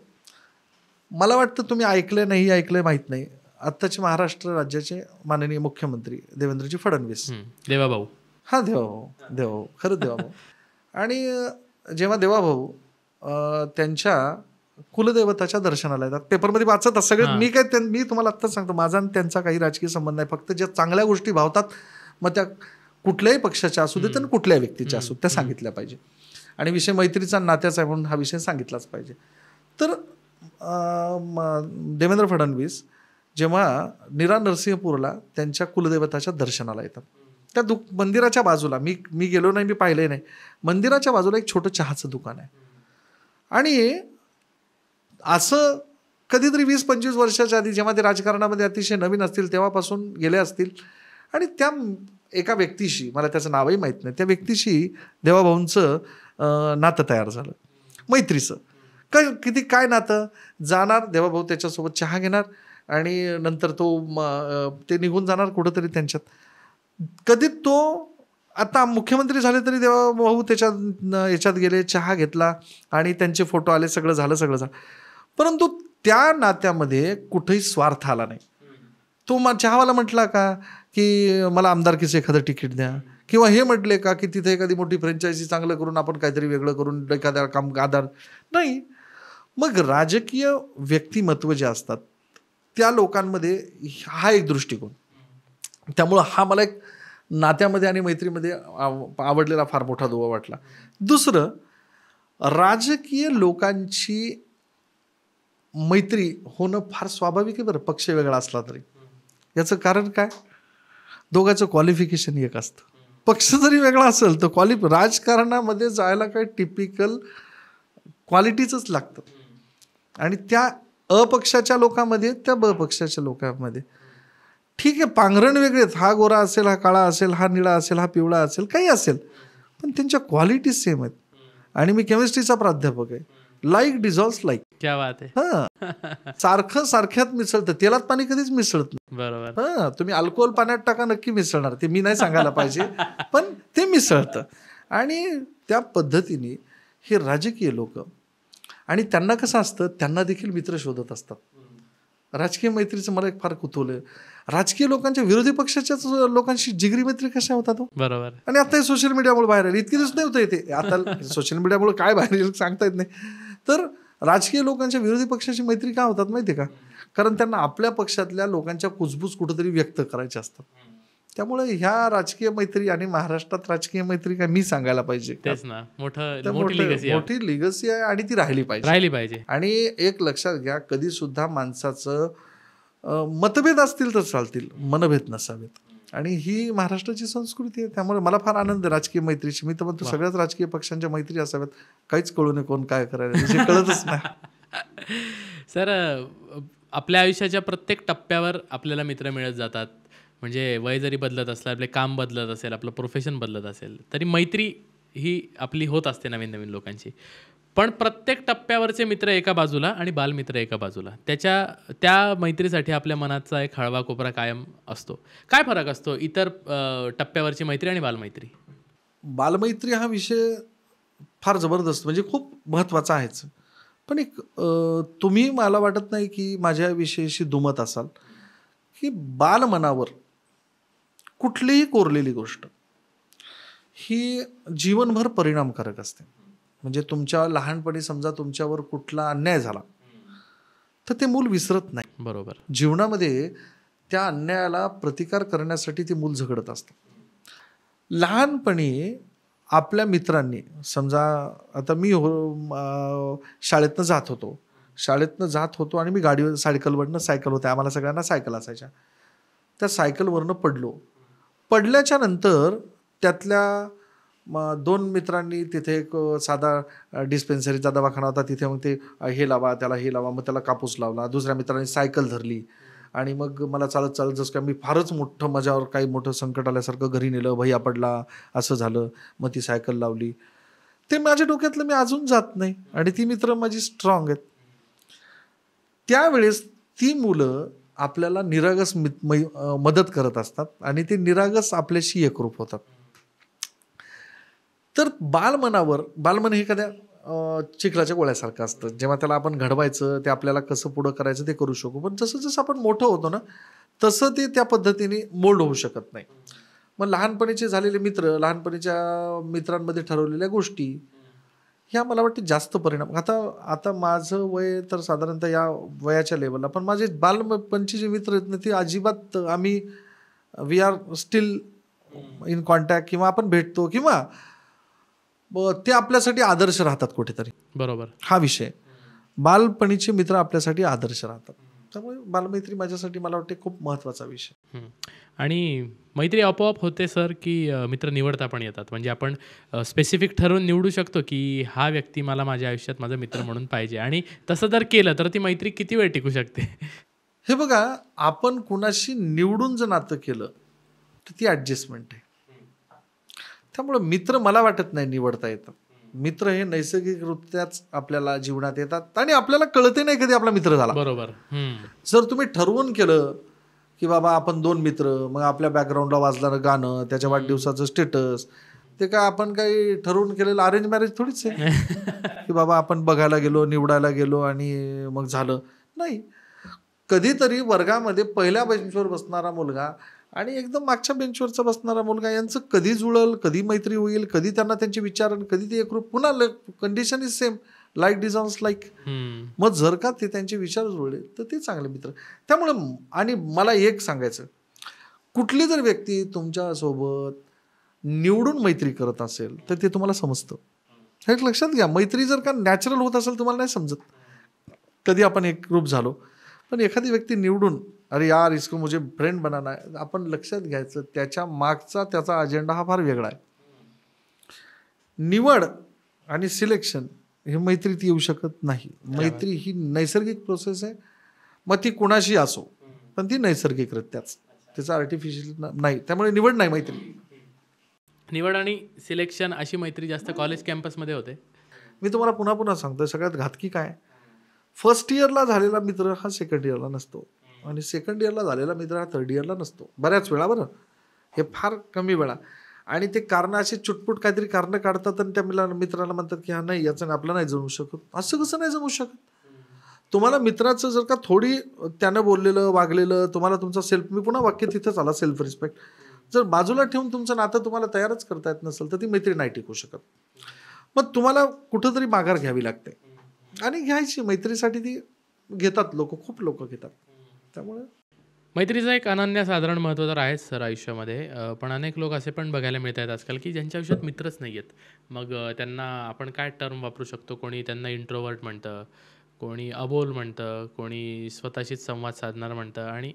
मला वाटतं तुम्ही ऐकलंय नाही ऐकलंय माहित नाही, आत्ताचे महाराष्ट्र राज्याचे माननीय मुख्यमंत्री देवेंद्रजी फडणवीस, देवाभाऊ. हा देवाभाऊ खरंच देवाभाऊ. आणि जेव्हा देवाभाऊ त्यांच्या कुलदेवताच्या दर्शनाला येतात, पेपरमध्ये वाचत सगळं, मी तुम्हाला आत्ताच सांगतो, माझा आणि त्यांचा काही राजकीय संबंध नाही. फक्त ज्या चांगल्या गोष्टी भावतात, मग त्या कुठल्याही पक्षाच्या असू देत आणि कुठल्याही व्यक्तीच्या असू, त्या सांगितल्या पाहिजे. आणि विषय मैत्रीचा नात्याचा आहे म्हणून हा विषय सांगितलाच पाहिजे. तर देवेंद्र फडणवीस जेव्हा नरसिंहपूरला त्यांच्या कुलदेवताच्या दर्शनाला येतात, त्या मंदिराच्या बाजूला, मी गेलो नाही, मी पाहिलंय नाही, मंदिराच्या बाजूला एक छोटं चहाचं दुकान आहे. आणि असं कधीतरी 20-25 वर्षाच्या आधी, जेव्हा ते राजकारणामध्ये अतिशय नवीन असतील तेव्हापासून गेले असतील, आणि त्या एका व्यक्तीशी, मला त्याचं नावही माहीत नाही, त्या व्यक्तीशी देवाभाऊंचं नातं तयार झालं, मैत्रीचं. काय नातं, जाणार देवाभाऊ त्याच्यासोबत चहा घेणार आणि नंतर ते निघून जाणार कुठंतरी त्यांच्यात. कधी तो आता मुख्यमंत्री झाले तरी देवाभाऊ याच्यात गेले, चहा घेतला आणि त्यांचे फोटो आले, सगळं झालं. परंतु त्या नात्यामध्ये कुठेही स्वार्थ आला नाही. तो चहावाला म्हटला का की मला आमदारकीचं एखादं तिकीट द्या, किंवा हे म्हटले का की तिथे एखादी मोठी फ्रँचायझी चांगलं करून आपण काहीतरी वेगळं करून एखाद्या काम आधार नाही. मग राजकीय व्यक्तिमत्व जे असतात त्या लोकांमध्ये हा एक दृष्टिकोन. त्यामुळं हा मला एक नात्यामध्ये आणि मैत्रीमध्ये आवडलेला फार मोठा दुवा वाटला. दुसरं, राजकीय लोकांची मैत्री होणं फार स्वाभाविक आहे बरं, पक्ष वेगळा असला तरी. याचं कारण काय, दोघांचं क्वालिफिकेशन एक असतं. पक्ष जरी वेगळा असेल तर राजकारणामध्ये जायला काय टिपिकल क्वालिटीच लागतं. आणि त्या अपक्षाच्या लोकांमध्ये, त्या ब पक्षाच्या लोकांमध्ये ठीक आहे, पांघरण वेगळे आहेत, हा गोरा असेल, हा काळा असेल, हा निळा असेल, हा पिवळा असेल, काही असेल, पण त्यांच्या क्वालिटी सेम आहेत. आणि मी केमिस्ट्रीचा प्राध्यापक आहे. Like dissolves like. क्या बात आहे. सारखं सारख्यात मिसळतं. तेलात पाणी कधीच मिसळत नाही. बरोबर. तुम्ही अल्कोहोल पाण्यात टाका, नक्की मिसळणार. ते मी नाही सांगायला पाहिजे, पण ते मिसळतं. आणि त्या पद्धतीने हे राजकीय लोक, आणि त्यांना कसं असतं, त्यांना देखील मित्र शोधत असतात. राजकीय मैत्रीचं मला एक फार कुतूहल आहे. राजकीय लोकांच्या विरोधी पक्षाच्याच लोकांशी जिगरी मैत्री कशा होतात. बरोबर. आणि आता हे सोशल मीडियामुळे बाहेर आले. इतके दिवस नाही होतं येते, आता सोशल मीडियामुळे काय बाहेर येईल सांगता येत नाही. तर राजकीय लोकांच्या विरोधी पक्षाची मैत्री का होतात माहिती आहे का, कारण त्यांना आपल्या पक्षातल्या लोकांच्या कुजबूज कुठेतरी व्यक्त करायच्या असतात. त्यामुळे ह्या राजकीय मैत्री, आणि महाराष्ट्रात राजकीय मैत्री काय मी सांगायला पाहिजे, तेच ना, मोठी लिगसी आहे आणि ती राहिली पाहिजे. आणि एक लक्षात घ्या, कधी सुद्धा माणसाचं मतभेद असतील तर चालतील, मनभेद नसावेत. आणि ही महाराष्ट्राची संस्कृती आहे. त्यामुळे मला फार आनंद आहे राजकीय मैत्रीची. मी तर म्हणतो सगळ्याच राजकीय पक्षांच्या मैत्री असाव्यात. काहीच कळू नये कोण काय करायला, कळतच नाही. सर, आपल्या आयुष्याच्या प्रत्येक टप्प्यावर आपल्याला मित्र मिळत जातात. म्हणजे वय जरी बदलत असलं, आपले काम बदलत असेल, आपलं प्रोफेशन बदलत असेल, तरी मैत्री ही आपली होत असते नवीन नवीन लोकांची. पण प्रत्येक टप्प्यावरचे मित्र एका बाजूला आणि बालमित्र एका बाजूला. त्या मैत्रीसाठी आपल्या मनाचा एक हळवा कोपरा कायम असतो. काय फरक असतो इतर टप्प्यावरची मैत्री आणि बालमैत्री? बालमैत्री हा विषय फार जबरदस्त, म्हणजे खूप महत्त्वाचा आहेच. पण एक तुम्ही, मला वाटत नाही की माझ्या विषयीशी दुमत असाल की बालमनावर कुठलीही कोरलेली गोष्ट ही जीवनभर परिणामकारक असते. म्हणजे तुमच्या लहानपणी समजा तुमच्यावर कुठला अन्याय झाला तर ते मूल विसरत नाही. बरोबर. जीवनामध्ये त्या अन्यायाला प्रतिकार करण्यासाठी ते मूल झगडत असतं. लहानपणी आपल्या मित्रांनी, समजा आता मी शाळेतनं जात होतो, शाळेतनं जात होतो आणि मी गाडीवर सायकलवरनं, सायकल होत्या आम्हाला सगळ्यांना सायकल असायच्या, त्या सायकलवरनं पडल्याच्या नंतर त्यातल्या 2 मित्रांनी तिथे एक साधा डिस्पेन्सरीचा दवाखाना होता, तिथे मग ते हे लावा त्याला, हे लावा, मग त्याला कापूस लावला. दुसऱ्या मित्रांनी सायकल धरली आणि मग मला चालत चालत जसं काय मी फारच मोठं माझ्यावर काही मोठं संकट आल्यासारखं घरी नेलं, भैया पडला असं झालं, मग ती सायकल लावली. ते माझ्या डोक्यातलं मी अजून जात नाही आणि ती मित्र माझी स्ट्रॉंग आहेत. त्यावेळेस ती मुलं आपल्याला निरागस मदत करत असतात आणि ते निरागस आपल्याशी एकरूप होतात. तर बालमन हे एखाद्या चिखलाच्या गोळ्यासारखं असतं. जेव्हा त्याला आपण घडवायचं, ते आपल्याला कसं पुढं करायचं ते करू शकू, पण जसं जसं आपण मोठं होतो ना तसं ते त्या पद्धतीने मोल्ड होऊ शकत नाही. मग लहानपणीचे झालेले मित्र, लहानपणीच्या मित्रांमध्ये ठरवलेल्या गोष्टी ह्या मला वाटतं जास्त परिणाम. आता माझं वय तर साधारणतः या वयाच्या लेवलला, पण माझे बालपणचे जे मित्र आहेत ना ते अजिबात we are still in contact, किंवा आपण भेटतो, किंवा ते आपल्यासाठी आदर्श राहतात कुठेतरी. बरोबर, हा विषय. बालपणीचे मित्र आपल्यासाठी आदर्श राहतात. त्यामुळे बालमैत्री माझ्यासाठी मला वाटते खूप महत्त्वाचा विषय. आणि मैत्री आपोआप होते सर, की मित्र निवडता पण येतात? म्हणजे आपण स्पेसिफिक ठरवून निवडू शकतो की हा व्यक्ती मला माझ्या आयुष्यात माझा मित्र म्हणून पाहिजे, आणि तसं जर केलं तर ती मैत्री किती वेळ टिकू शकते? हे बघा, आपण कुणाशी निवडून जर नातं केलं तर ती ॲडजस्टमेंट आहे. त्यामुळे मित्र मला वाटत नाही निवडता येतात. मित्र हे नैसर्गिकरित्याच आपल्याला जीवनात येतात आणि आपल्याला कळते नाही कधी आपला मित्र झाला. बरोबर. जर तुम्ही ठरवून केलं की बाबा आपण 2 मित्र, मग आपल्या बॅकग्राऊंडला वाजणारं गाणं, त्याच्या वाढदिवसाचं स्टेटस, ते काय आपण काही ठरवून केलेलं अरेंज मॅरेज थोडीच आहे की बाबा आपण बघायला गेलो, निवडायला गेलो आणि मग झालं. नाही, कधीतरी वर्गामध्ये पहिल्या बेंचवर बसणारा मुलगा आणि एकदम मागच्या बेंचवरचा बसणारा मुलगा यांचं कधी जुळल, कधी मैत्री होईल, कधी त्यांना त्यांचे विचार, कधी ते एकरूप, पुन्हा कंडिशन इज सेम, लाईक डिझॉन्स लाईक. मग जर का ते त्यांचे विचार जुळले तर ते चांगले मित्र. त्यामुळे आणि मला एक सांगायचं, कुठली जर व्यक्ती तुमच्यासोबत निवडून मैत्री करत असेल तर ते तुम्हाला समजतं. हे लक्षात घ्या. मैत्री जर का नॅचरल होत असेल तुम्हाला नाही समजत. कधी आपण एकरूप झालो, पण एखादी व्यक्ती निवडून, अरे यार इसको मुझे फ्रेंड बनाना है, आपण लक्षात घ्यायचं त्याच्या मागचा त्याचा अजेंडा हा फार वेगळा आहे. निवड आणि सिलेक्शन हे मैत्रीत येऊ शकत नाही. मैत्री ही नैसर्गिक प्रोसेस आहे, मग ती कुणाशी असो, पण ती नैसर्गिकरित्याच, त्याचं आर्टिफिशियल नाही. त्यामुळे निवड नाही, मैत्री. निवड आणि सिलेक्शन अशी मैत्री जास्त कॉलेज कॅम्पसमध्ये होते. मी तुम्हाला पुन्हा पुन्हा सांगतो, सगळ्यात घातकी काय, फर्स्ट इयरला झालेला मित्र हा सेकंड इयरला नसतो, आणि सेकंड इयरला झालेला मित्र हा थर्ड इयरला नसतो. बऱ्याच वेळा, बरं, हे फार कमी वेळा. आणि ते कारण असे चुटपुट काहीतरी कारणं काढतात आणि त्या मित्राला म्हणतात की हा नाही, याचं आपलं नाही जमू शकत. असं कसं नाही जमू शकत? तुम्हाला मित्राचं जर का थोडी त्यानं बोललेलं, वागलेलं, तुम्हाला तुमचा सेल्फ, मी पुन्हा वाक्य तिथंच आला, सेल्फ रिस्पेक्ट जर बाजूला ठेवून तुमचं नातं तुम्हाला तयारच करता येत नसेल तर ती मैत्री नाही टिकू शकत. मग तुम्हाला कुठंतरी माघार घ्यावी लागते, आणि घ्यायची. मैत्रीसाठी ती घेतात लोक, खूप लोक घेतात. त्यामुळे मैत्रीचं एक अनन्यसाधारण महत्त्व तर आहेच सर आयुष्यामध्ये. पण अनेक लोक असे पण बघायला मिळत आहेत आजकाल की ज्यांच्या आयुष्यात मित्रच नाही आहेत. मग त्यांना आपण काय टर्म वापरू शकतो? कोणी त्यांना इंट्रोवर्ट म्हणतं, कोणी अबोल म्हणतं, कोणी स्वतःशीच संवाद साधणार म्हणतं. आणि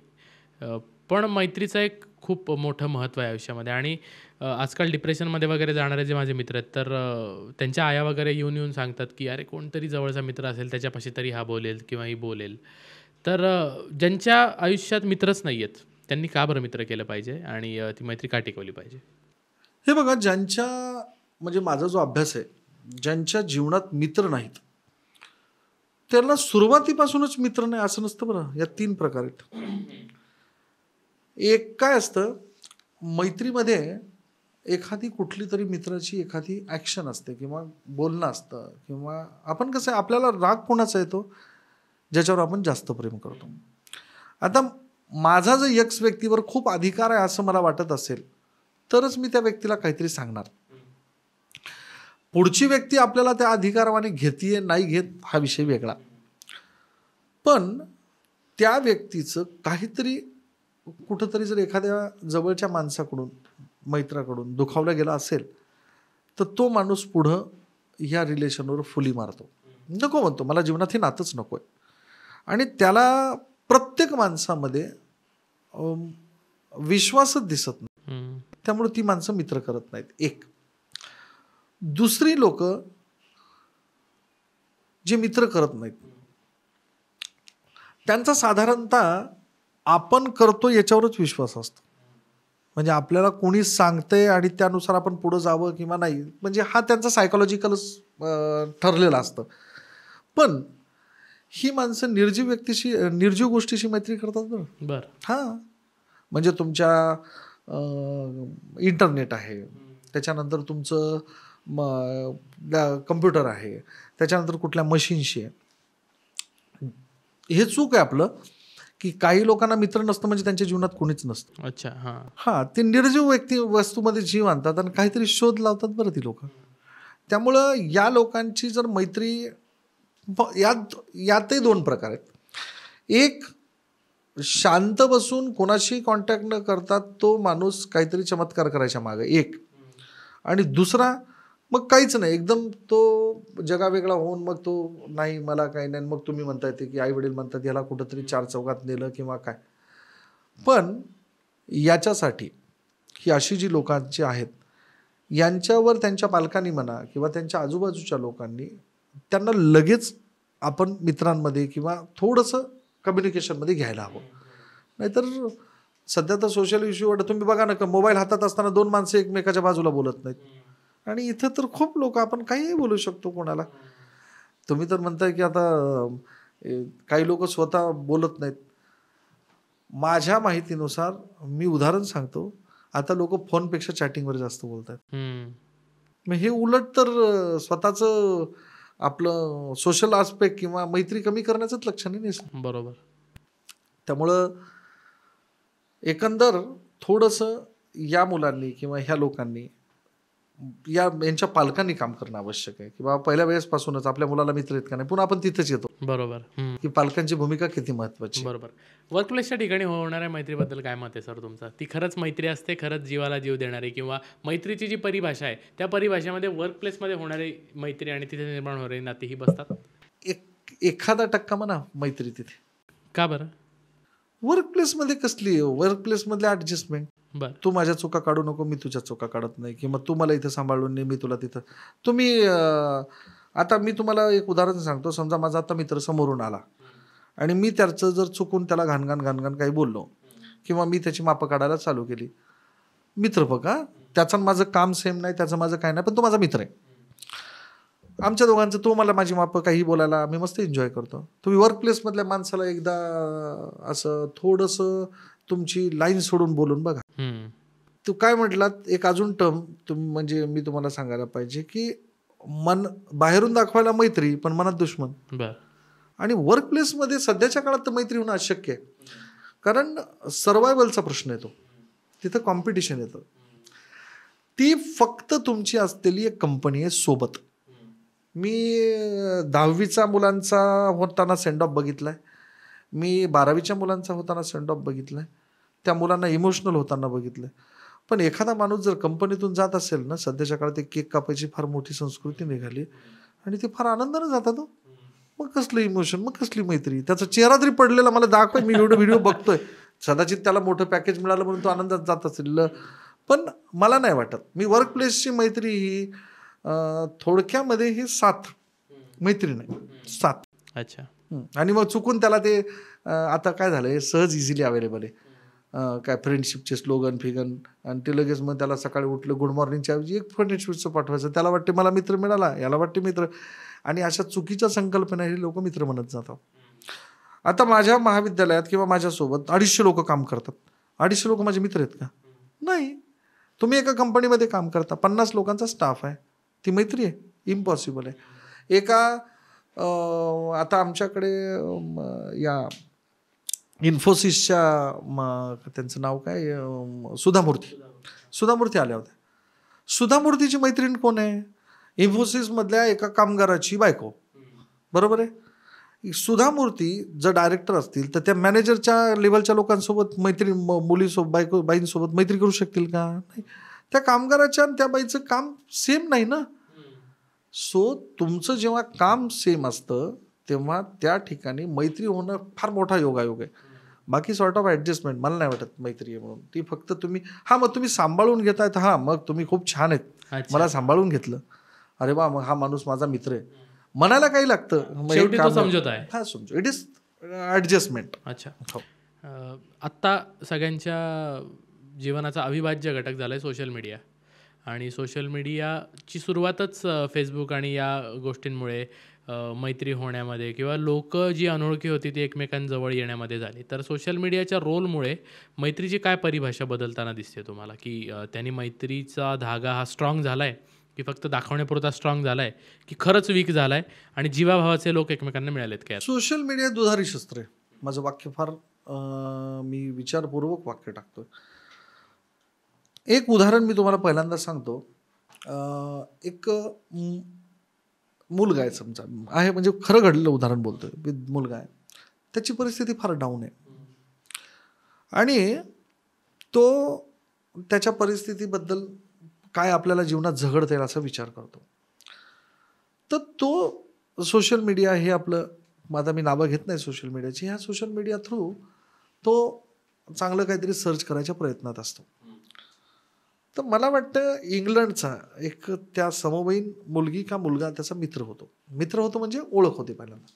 पण मैत्रीचं एक खूप मोठं महत्त्व आहे आयुष्यामध्ये. आणि आजकाल डिप्रेशनमध्ये वगैरे जाणारे जे माझे मित्र आहेत, तर त्यांच्या आया वगैरे येऊन सांगतात की अरे कोणतरी जवळचा मित्र असेल त्याच्यापाशी तरी हा बोलेल किंवा ही बोलेल. तर ज्यांच्या आयुष्यात मित्रच नाही आहेत त्यांनी का बरं मित्र केलं पाहिजे, आणि ती मैत्री का टिकवली पाहिजे? हे बघा, ज्यांच्या, म्हणजे माझा जो अभ्यास आहे, ज्यांच्या जीवनात मित्र नाहीत त्यांना सुरुवातीपासूनच मित्र नाही असं नसतं. बरं, या 3 प्रकार आहेत. एक काय असतं, मैत्रीमध्ये एखादी कुठली तरी मित्राची एखादी ॲक्शन असते किंवा बोलणं असतं, किंवा आपण कसं आहे, आपल्याला राग कोणाचा येतो, ज्याच्यावर आपण जास्त प्रेम करतो. आता माझा जर एक्स व्यक्तीवर खूप अधिकार आहे असं मला वाटत असेल तरच मी त्या व्यक्तीला काहीतरी सांगणार. पुढची व्यक्ती आपल्याला त्या अधिकाराने घेतीये नाही घेत हा विषय वेगळा, पण त्या व्यक्तीचं काहीतरी कुठंतरी जर एखाद्या जवळच्या माणसाकडून, मैत्राकडून दुखावला गेला असेल तर तो माणूस पुढं ह्या रिलेशनवर फुली मारतो. नको म्हणतो, मला जीवनात हे नातंच नको आहे. आणि त्याला प्रत्येक माणसामध्ये विश्वासच दिसत नाही, त्यामुळे ती माणसं मित्र करत नाहीत. एक दुसरी लोक जे मित्र करत नाहीत त्यांचा साधारणतः आपण करतो याच्यावरच विश्वास असतो. म्हणजे आपल्याला कोणी सांगतंय आणि त्यानुसार आपण पुढं जावं किंवा नाही, म्हणजे हा त्यांचा सायकोलॉजिकल ठरलेला असतं. पण ही माणसं निर्जीव गोष्टीशी मैत्री करतात बरं. हां, म्हणजे तुमच्या इंटरनेट आहे, त्याच्यानंतर तुमचं कम्प्युटर आहे, त्याच्यानंतर कुठल्या मशीनशी आहे. हे चूक आहे आपलं की काही लोकांना मित्र नसतं म्हणजे त्यांच्या जीवनात कोणीच नसतं. अच्छा. हां, ते निर्जीव वस्तूमध्ये जीव आणतात आणि काहीतरी शोध लावतात बरं ती लोक. त्यामुळं या लोकांची जर मैत्री, यातही 2 प्रकार आहेत. एक, शांत बसून कोणाशी कॉन्टॅक्ट न करता तो माणूस काहीतरी चमत्कार करायच्या मागे एक, आणि दुसरा मग काहीच नाही, एकदम तो जगावेगळा होऊन मग तो नाही मला काही नाही, मग तुम्ही म्हणता येते की आई वडील म्हणतात याला कुठंतरी 4 चौघात नेलं किंवा काय. पण याच्यासाठी ही अशी जी लोकांची आहेत यांच्यावर त्यांच्या पालकांनी म्हणा किंवा त्यांच्या आजूबाजूच्या लोकांनी त्यांना लगेच आपण मित्रांमध्ये किंवा थोडंसं कम्युनिकेशनमध्ये घ्यायला हवं. नाहीतर सध्या तर सोशल इश्यूवर तुम्ही बघा ना, मोबाईल हातात असताना 2 माणसं एकमेकाच्या बाजूला बोलत नाहीत. आणि इथं तर खूप लोक, आपण काहीही बोलू शकतो कोणाला. तुम्ही तर म्हणताय की आता काही लोक स्वतः बोलत नाहीत. माझ्या माहितीनुसार मी उदाहरण सांगतो, आता लोक फोनपेक्षा चॅटिंगवर जास्त बोलतात. मग हे उलट तर स्वतःचं आपलं सोशल आस्पेक्ट किंवा मैत्री कमी करण्याचंच लक्षण नाही. बरोबर. त्यामुळं एकंदर थोडंसं या मुलांनी किंवा ह्या लोकांनी यांच्या पालकांनी काम करणं आवश्यक आहे की बाबा पहिल्या वेळेसपासूनच आपल्या मुलाला मित्र आहेत का नाही. पुन्हा आपण तिथेच येतो. बरोबर. की पालकांची भूमिका किती महत्वाची. बरोबर. वर्कप्लेसच्या ठिकाणी होणाऱ्या मैत्रीबद्दल काय मत आहे सर तुमचं? ती खरंच मैत्री असते, खरंच जीवाला जीव देणारी, किंवा मैत्रीची जी परिभाषा आहे त्या परिभाषेमध्ये वर्कप्लेसमध्ये होणारी मैत्री आणि तिथे निर्माण होणारी नाती ही बसतात? 1% म्हणा मैत्री तिथे. का बरं? वर्कप्लेसमध्ये कसली, वर्कप्लेसमधले ॲडजस्टमेंट. तू माझ्या चुका काढू नको, मी तुझ्या चुका काढत नाही, किंवा तू मला इथं सांभाळून नाही, मी तुला तिथं. तुम्ही आता मी तुम्हाला एक उदाहरण सांगतो. समजा माझा आता मित्र समोरून आला आणि मी त्याचं जर चुकून त्याला घाणघाण काही बोललो किंवा मी त्याची मापं काढायला चालू केली. मित्र बघा, त्याचं माझं काम सेम नाही, त्याचं माझं काय नाही, पण तो माझा मित्र आहे. आमच्या दोघांचं, तो मला माझी मापं काही बोलायला मी मस्त एन्जॉय करतो. तुम्ही वर्कप्लेसमधल्या माणसाला एकदा असं थोडंसं तुमची लाईन सोडून बोलून बघा. तू काय म्हटलात, एक अजून टर्म म्हणजे मी तुम्हाला सांगायला पाहिजे की बाहेरून दाखवायला मैत्री पण मनात दुश्मन. आणि वर्कप्लेसमध्ये सध्याच्या काळात तर मैत्री होणं अशक्य आहे, कारण सर्वायवलचा प्रश्न येतो, तिथं कॉम्पिटिशन येतं. ती फक्त तुमची असलेली एक कंपनी आहे सोबत. मी 10वीचा मुलांचा होताना सेंड ऑफ बघितलाय, मी 12वीच्या मुलांचा होताना सेंड ऑफ बघितलाय, त्या मुलांना इमोशनल होताना बघितलंय. पण एखादा माणूस जर कंपनीतून जात असेल ना, सध्याच्या काळात एक केक कापायची फार मोठी संस्कृती निघाली आणि ते फार आनंदाने जातात. मग कसलं इमोशन, मग कसली मैत्री. त्याचा चेहरा तरी पडलेला मला दाखवाय, मी व्हिडिओ बघतोय. कदाचित त्याला मोठं पॅकेज मिळालं म्हणून तो आनंदात जात असेल, पण मला नाही वाटत. मी वर्कप्लेसची मैत्री ही थोडक्यामध्ये ही साथ मैत्री नाही, साथ. अच्छा. आणि मग चुकून त्याला ते आता काय झालंय, सहज इझिली अवेलेबल आहे काय फ्रेंडशिपचे स्लोगन फिगन, आणि ते लगेच मग त्याला सकाळी उठलं गुड मॉर्निंगच्या ऐवजी एक फ्रेंडशिपचं पाठवायचं. त्याला वाटते मला मित्र मिळाला, याला वाटते मित्र, आणि अशा चुकीच्या संकल्पना हे लोक मित्र म्हणत जातात. आता माझ्या महाविद्यालयात किंवा माझ्यासोबत 250 लोक काम करतात. 250 लोक माझे मित्र आहेत का? नाही. तुम्ही एका कंपनीमध्ये काम करता, 50 लोकांचा स्टाफ आहे, ती मैत्री आहे? इम्पॉसिबल आहे. आता आमच्याकडे या इन्फोसिसच्या त्यांचं नाव काय, सुधामूर्ती आल्या होत्या. सुधामूर्तीची मैत्रीण कोण आहे? इन्फोसिसमधल्या एका कामगाराची बायको. बरोबर आहे. सुधामूर्ती जर डायरेक्टर असतील तर त्या मॅनेजरच्या लेवलच्या लोकांसोबत मैत्री, मुलीसोबत बाईंसोबत मैत्री करू शकतील का? नाही. त्या कामगाराच्या आणि त्या बाईचं काम सेम नाही ना. सो तुमचं जेव्हा काम सेम असतं तेव्हा त्या ठिकाणी मैत्री होणं फार मोठा योगायोग आहे. बाकी सॉर्ट ऑफ ॲडजस्टमेंट मला नाही वाटत मैत्री आहे म्हणून. ती फक्त तुम्ही मग तुम्ही सांभाळून घेतायत, मग तुम्ही खूप छान आहेत, अच्छा. मला सांभाळून घेतलं, अरे वा मग हा माणूस माझा मित्र आहे, म्हणायला काही लागतं. शेवटी तो समजत आहे. समजू, इट इज ॲडजस्टमेंट. अच्छा. आत्ता सगळ्यांच्या जीवनाचा अविभाज्य घटक झाला आहे सोशल मीडिया. आणि सोशल मीडियाची सुरुवातच फेसबुक आणि या गोष्टींमुळे मैत्री होण्यामध्ये किंवा लोक जी अनोळखी होती ती एकमेकांजवळ येण्यामध्ये झाली. तर सोशल मीडियाच्या रोलमुळे मैत्रीची काय परिभाषा बदलताना दिसते तुम्हाला, की त्यांनी मैत्रीचा धागा हा स्ट्रॉंग झाला आहे, की फक्त दाखवण्यापुरता स्ट्रॉंग झाला आहे, की खरंच वीक झाला आहे आणि जीवाभावाचे लोक एकमेकांना मिळालेत काय? सोशल मीडिया दुधारी शस्त्र आहे. माझं वाक्य फार मी विचारपूर्वक वाक्य टाकतोय. एक उदाहरण मी तुम्हाला पहिल्यांदा सांगतो. एक मुलगा आहे, समजा आहे, म्हणजे खरं घडलेलं उदाहरण बोलतोय. मुलगा आहे, त्याची परिस्थिती फार डाऊन आहे आणि तो त्याच्या परिस्थितीबद्दल काय आपल्याला जीवनात झगडता येईल असा विचार करतो. तर तो सोशल मीडिया हे आपलं, आता मी नावं घेत नाही सोशल मीडियाची, ह्या सोशल मीडिया थ्रू तो चांगलं काहीतरी सर्च करायच्या प्रयत्नात असतो. तर मला वाटतं इंग्लंडचा एक त्या समवयीन मुलगी का मुलगा त्याचा मित्र होतो म्हणजे ओळख होते पहिल्यांदा.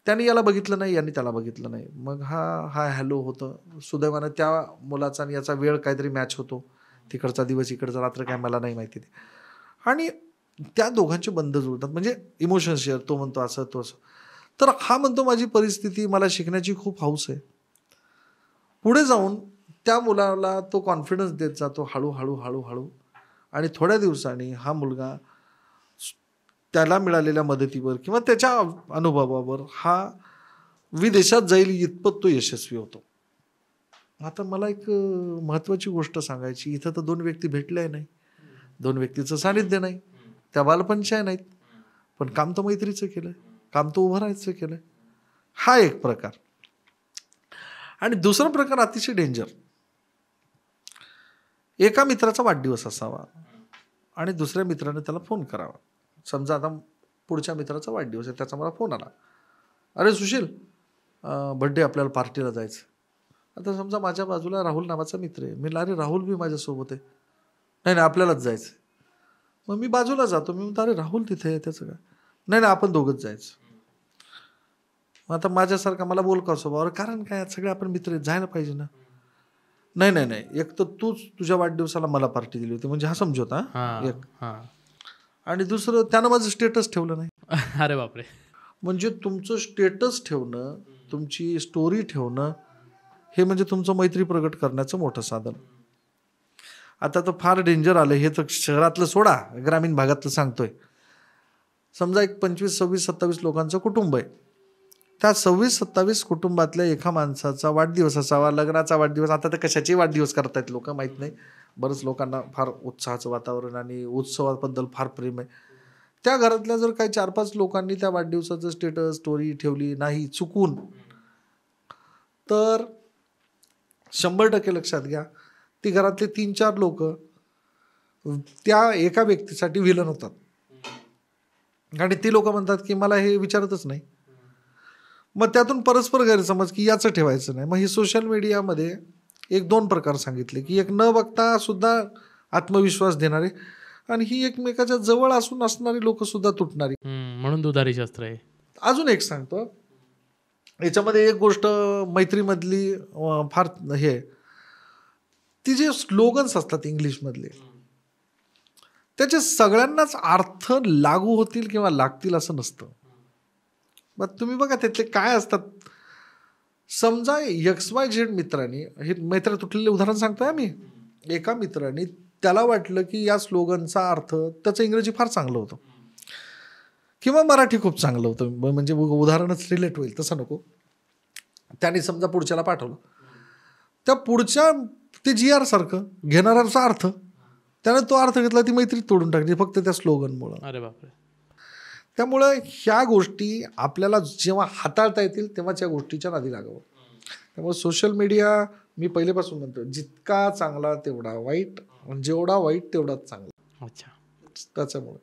त्यांनी याला बघितलं नाही, यांनी त्याला बघितलं नाही, मग हा हॅलो होतं. सुदैवानं त्या मुलाचा आणि याचा वेळ काहीतरी मॅच होतो, तिकडचा दिवस इकडचा रात्र काय मला नाही माहिती ते, आणि त्या दोघांचे बंध जुळतात, म्हणजे इमोशन शेअर. तो म्हणतो असं, तो असं. तर हा म्हणतो माझी परिस्थिती, मला शिकण्याची खूप हौस आहे. पुढे जाऊन त्या मुलाला तो कॉन्फिडन्स देत जातो हळूहळू आणि थोड्या दिवसांनी हा मुलगा त्याला मिळालेल्या मदतीवर किंवा त्याच्या अनुभवावर हा विदेशात जाईल इतपत तो यशस्वी होतो. आता मला एक महत्त्वाची गोष्ट सांगायची, इथं तर दोन व्यक्ती भेटल्या नाही, दोन व्यक्तीचं सानिध्य नाही, त्या बालपणच्या नाहीत, पण काम तर मैत्रीचं केलंय, काम तर उभं राहायचं केलंय. हा एक प्रकार. आणि दुसरा प्रकार अतिशय डेंजर. एका मित्राचा वाढदिवस असावा आणि दुसऱ्या मित्राने त्याला फोन करावा. समजा आता पुढच्या मित्राचा वाढदिवस आहे, त्याचा मला फोन आला, अरे सुशील बर्थडे, आपल्याला पार्टीला जायचं. आता समजा माझ्या बाजूला राहुल नावाचा मित्र आहे. मी अरे राहुल बी माझ्यासोबत आहे, नाही आपल्यालाच जायचं. मग मी बाजूला जातो, मी म्हणतो अरे राहुल तिथे आहे, त्याचं काय, नाही आपण दोघंच जायचं. मग आता माझ्यासारखा मला बोल का स्वभाव, कारण काय सगळे आपण मित्र जायला पाहिजे ना. नाही एक तर तूच तुझ्या वाढदिवसाला मला पार्टी दिली होती, म्हणजे हा समजोता एक. आणि दुसरं त्यानं माझं स्टेटस ठेवलं नाही. अरे बापरे. म्हणजे तुमचं स्टेटस ठेवणं, तुमची स्टोरी ठेवणं हे म्हणजे तुमचं मैत्री प्रगट करण्याचं मोठं साधन. आता तर फार डेंजर आलं हे, तर शहरातलं सोडा, ग्रामीण भागातलं सांगतोय. समजा एक 25, 26, 27 लोकांचं कुटुंब आहे. त्या 26, 27 कुटुंबातल्या एका माणसाचा वाढदिवस असावा, लग्नाचा वाढदिवस. आता तर कशाचे वाढदिवस करतायत लोक माहीत नाही. बरंच लोकांना फार उत्साहाचं वातावरण आणि उत्सवाबद्दल फार प्रेम आहे. त्या घरातल्या जर काही 4-5 लोकांनी त्या वाढदिवसाचं स्टेटस स्टोरी ठेवली नाही चुकून, तर 100% लक्षात घ्या, ती घरातले 3-4 लोक त्या एका व्यक्तीसाठी विलन होतात. आणि ती लोक म्हणतात की मला हे विचारतच नाही. मग त्यातून परस्पर गैरसमज की याचं ठेवायचं नाही. मग ही सोशल मीडियामध्ये 1-2 प्रकार सांगितले, की एक न बघता सुद्धा आत्मविश्वास देणारे, आणि ही एकमेकाच्या जवळ असून असणारी लोक सुद्धा तुटणारी. म्हणून दुधारी शस्त्र आहे. अजून एक सांगतो, याच्यामध्ये एक गोष्ट मैत्रीमधली फार हे, ती जे स्लोगन्स असतात इंग्लिशमधले, त्याचे सगळ्यांनाच अर्थ लागू होतील किंवा लागतील असं नसतं. मग तुम्ही बघा त्यातले काय असतात. समजा XYZ मित्रांनी, हे मित्र तुटलेले उदाहरण सांगतोय आम्ही, एका मित्राने त्याला वाटलं की या स्लोगनचा अर्थ, त्याचं इंग्रजी फार चांगलं होतं किंवा मराठी खूप चांगलं होतं, म्हणजे उदाहरणच रिलेट होईल तसं नको. त्याने समजा पुढच्याला पाठवलं, त्या पुढच्या ते GR सारखं घेणाऱ्याचा अर्थ, त्याने तो अर्थ घेतला, ती मैत्री तोडून टाकली फक्त त्या स्लोगनमुळं. अरे बापरे. त्यामुळं ह्या गोष्टी आपल्याला जेव्हा हाताळता येतील तेव्हाच या गोष्टीच्या नादी लागावं. त्यामुळे सोशल मीडिया मी पहिलेपासून म्हणतो, जितका चांगला तेवढा वाईट, जेवढा वाईट तेवढाच चांगला. अच्छा. त्याच्यामुळे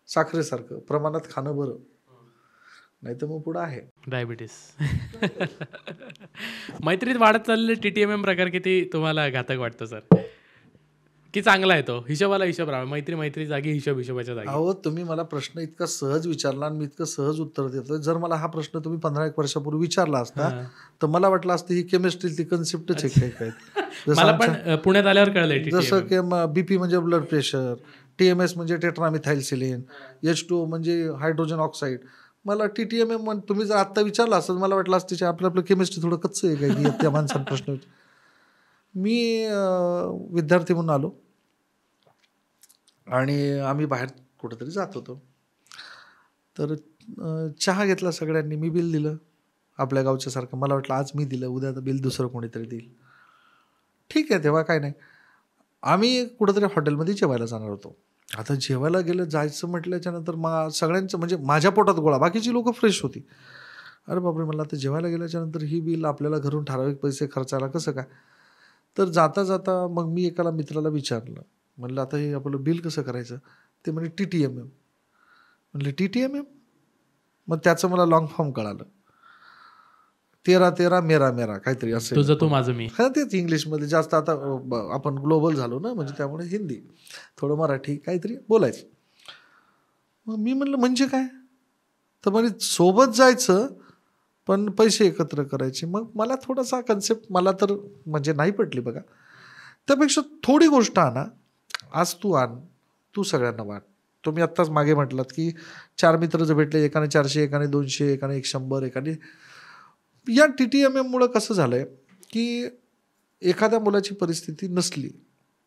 साखरेसारखं प्रमाणात खाणं बरं, नाही तर मग पुढं आहे डायबिटीस. मैत्रीत वाढत चाललेले TTMM प्रकार किती तुम्हाला घातक वाटतं सर, की चांगला आहे तो? हिशोबाला हिशोब राहा, मैत्री जागी, हिशोबाच्या जागी. अहो तुम्ही मला प्रश्न इतका सहज विचारला आणि मी इतकं सहज उत्तर देतोय. जर मला हा प्रश्न तुम्ही 15-1 वर्षापूर्वी विचारला असता तर मला वाटलं असतं ही केमिस्ट्रीची कन्सेप्टच आहे काय. मला पण पुण्यात आल्यावर कळलंय जसं की BP म्हणजे ब्लड प्रेशर, TMS म्हणजे टेट्रामिथाइलसिलिन, H2O म्हणजे हायड्रोजन ऑक्साईड. मला TTMM तुम्ही जर आत्ता विचारला असतं मला वाटलं असतं आपलं केमिस्ट्री थोडं कच्चं आहे काय त्या माणसाला प्रश्न विचार. मी विद्यार्थी म्हणून आलो आणि आम्ही बाहेर कुठेतरी जात होतो. तर चहा घेतला सगळ्यांनी, मी बिल दिलं आपल्या गावच्या सारखं. मला वाटलं आज मी दिलं, उद्या तर बिल दुसरं कोणीतरी देईल. ठीक आहे, तेव्हा काय नाही. आम्ही कुठेतरी हॉटेलमध्ये जेवायला जाणार होतो. आता जेवायला जायचं म्हटल्याच्या नंतर सगळ्यांचं म्हणजे माझ्या पोटात गोळा, बाकीची लोकं फ्रेश होती. अरे बापरे, मला आता जेवायला गेल्याच्या नंतर ही बिल आपल्याला घरून ठराविक पैसे खर्चायला कसं काय. तर जाता जाता मग मी एकाला मित्राला विचारलं, म्हणलं आता हे आपलं बिल कसं करायचं. ते म्हणजे TTMM. म्हणले TTMM. मग त्याचं मला लॉंग फॉर्म कळालं, 13 मेरा मेरा काहीतरी असं. तुझं तू माझं मी. हा तेच इंग्लिशमध्ये जास्त आता आपण ग्लोबल झालो ना, म्हणजे त्यामुळे हिंदी थोडं मराठी काहीतरी बोलायचं. मग मी म्हणलं म्हणजे काय. तर म्हणजे सोबत जायचं पण पैसे एकत्र करायचे. मग मला थोडासा कन्सेप्ट मला तर म्हणजे नाही पटली बघा. त्यापेक्षा थोडी गोष्ट आणा, आज तू आण, तू सगळ्यांना वाट. तुम्ही आत्ताच मागे म्हटलात की 4 मित्र जर भेटले, एकाने 400, एकाने 200, एकाने 100, एकाने. या TTMM मुळे कसं झालंय की एखाद्या मुलाची परिस्थिती नसली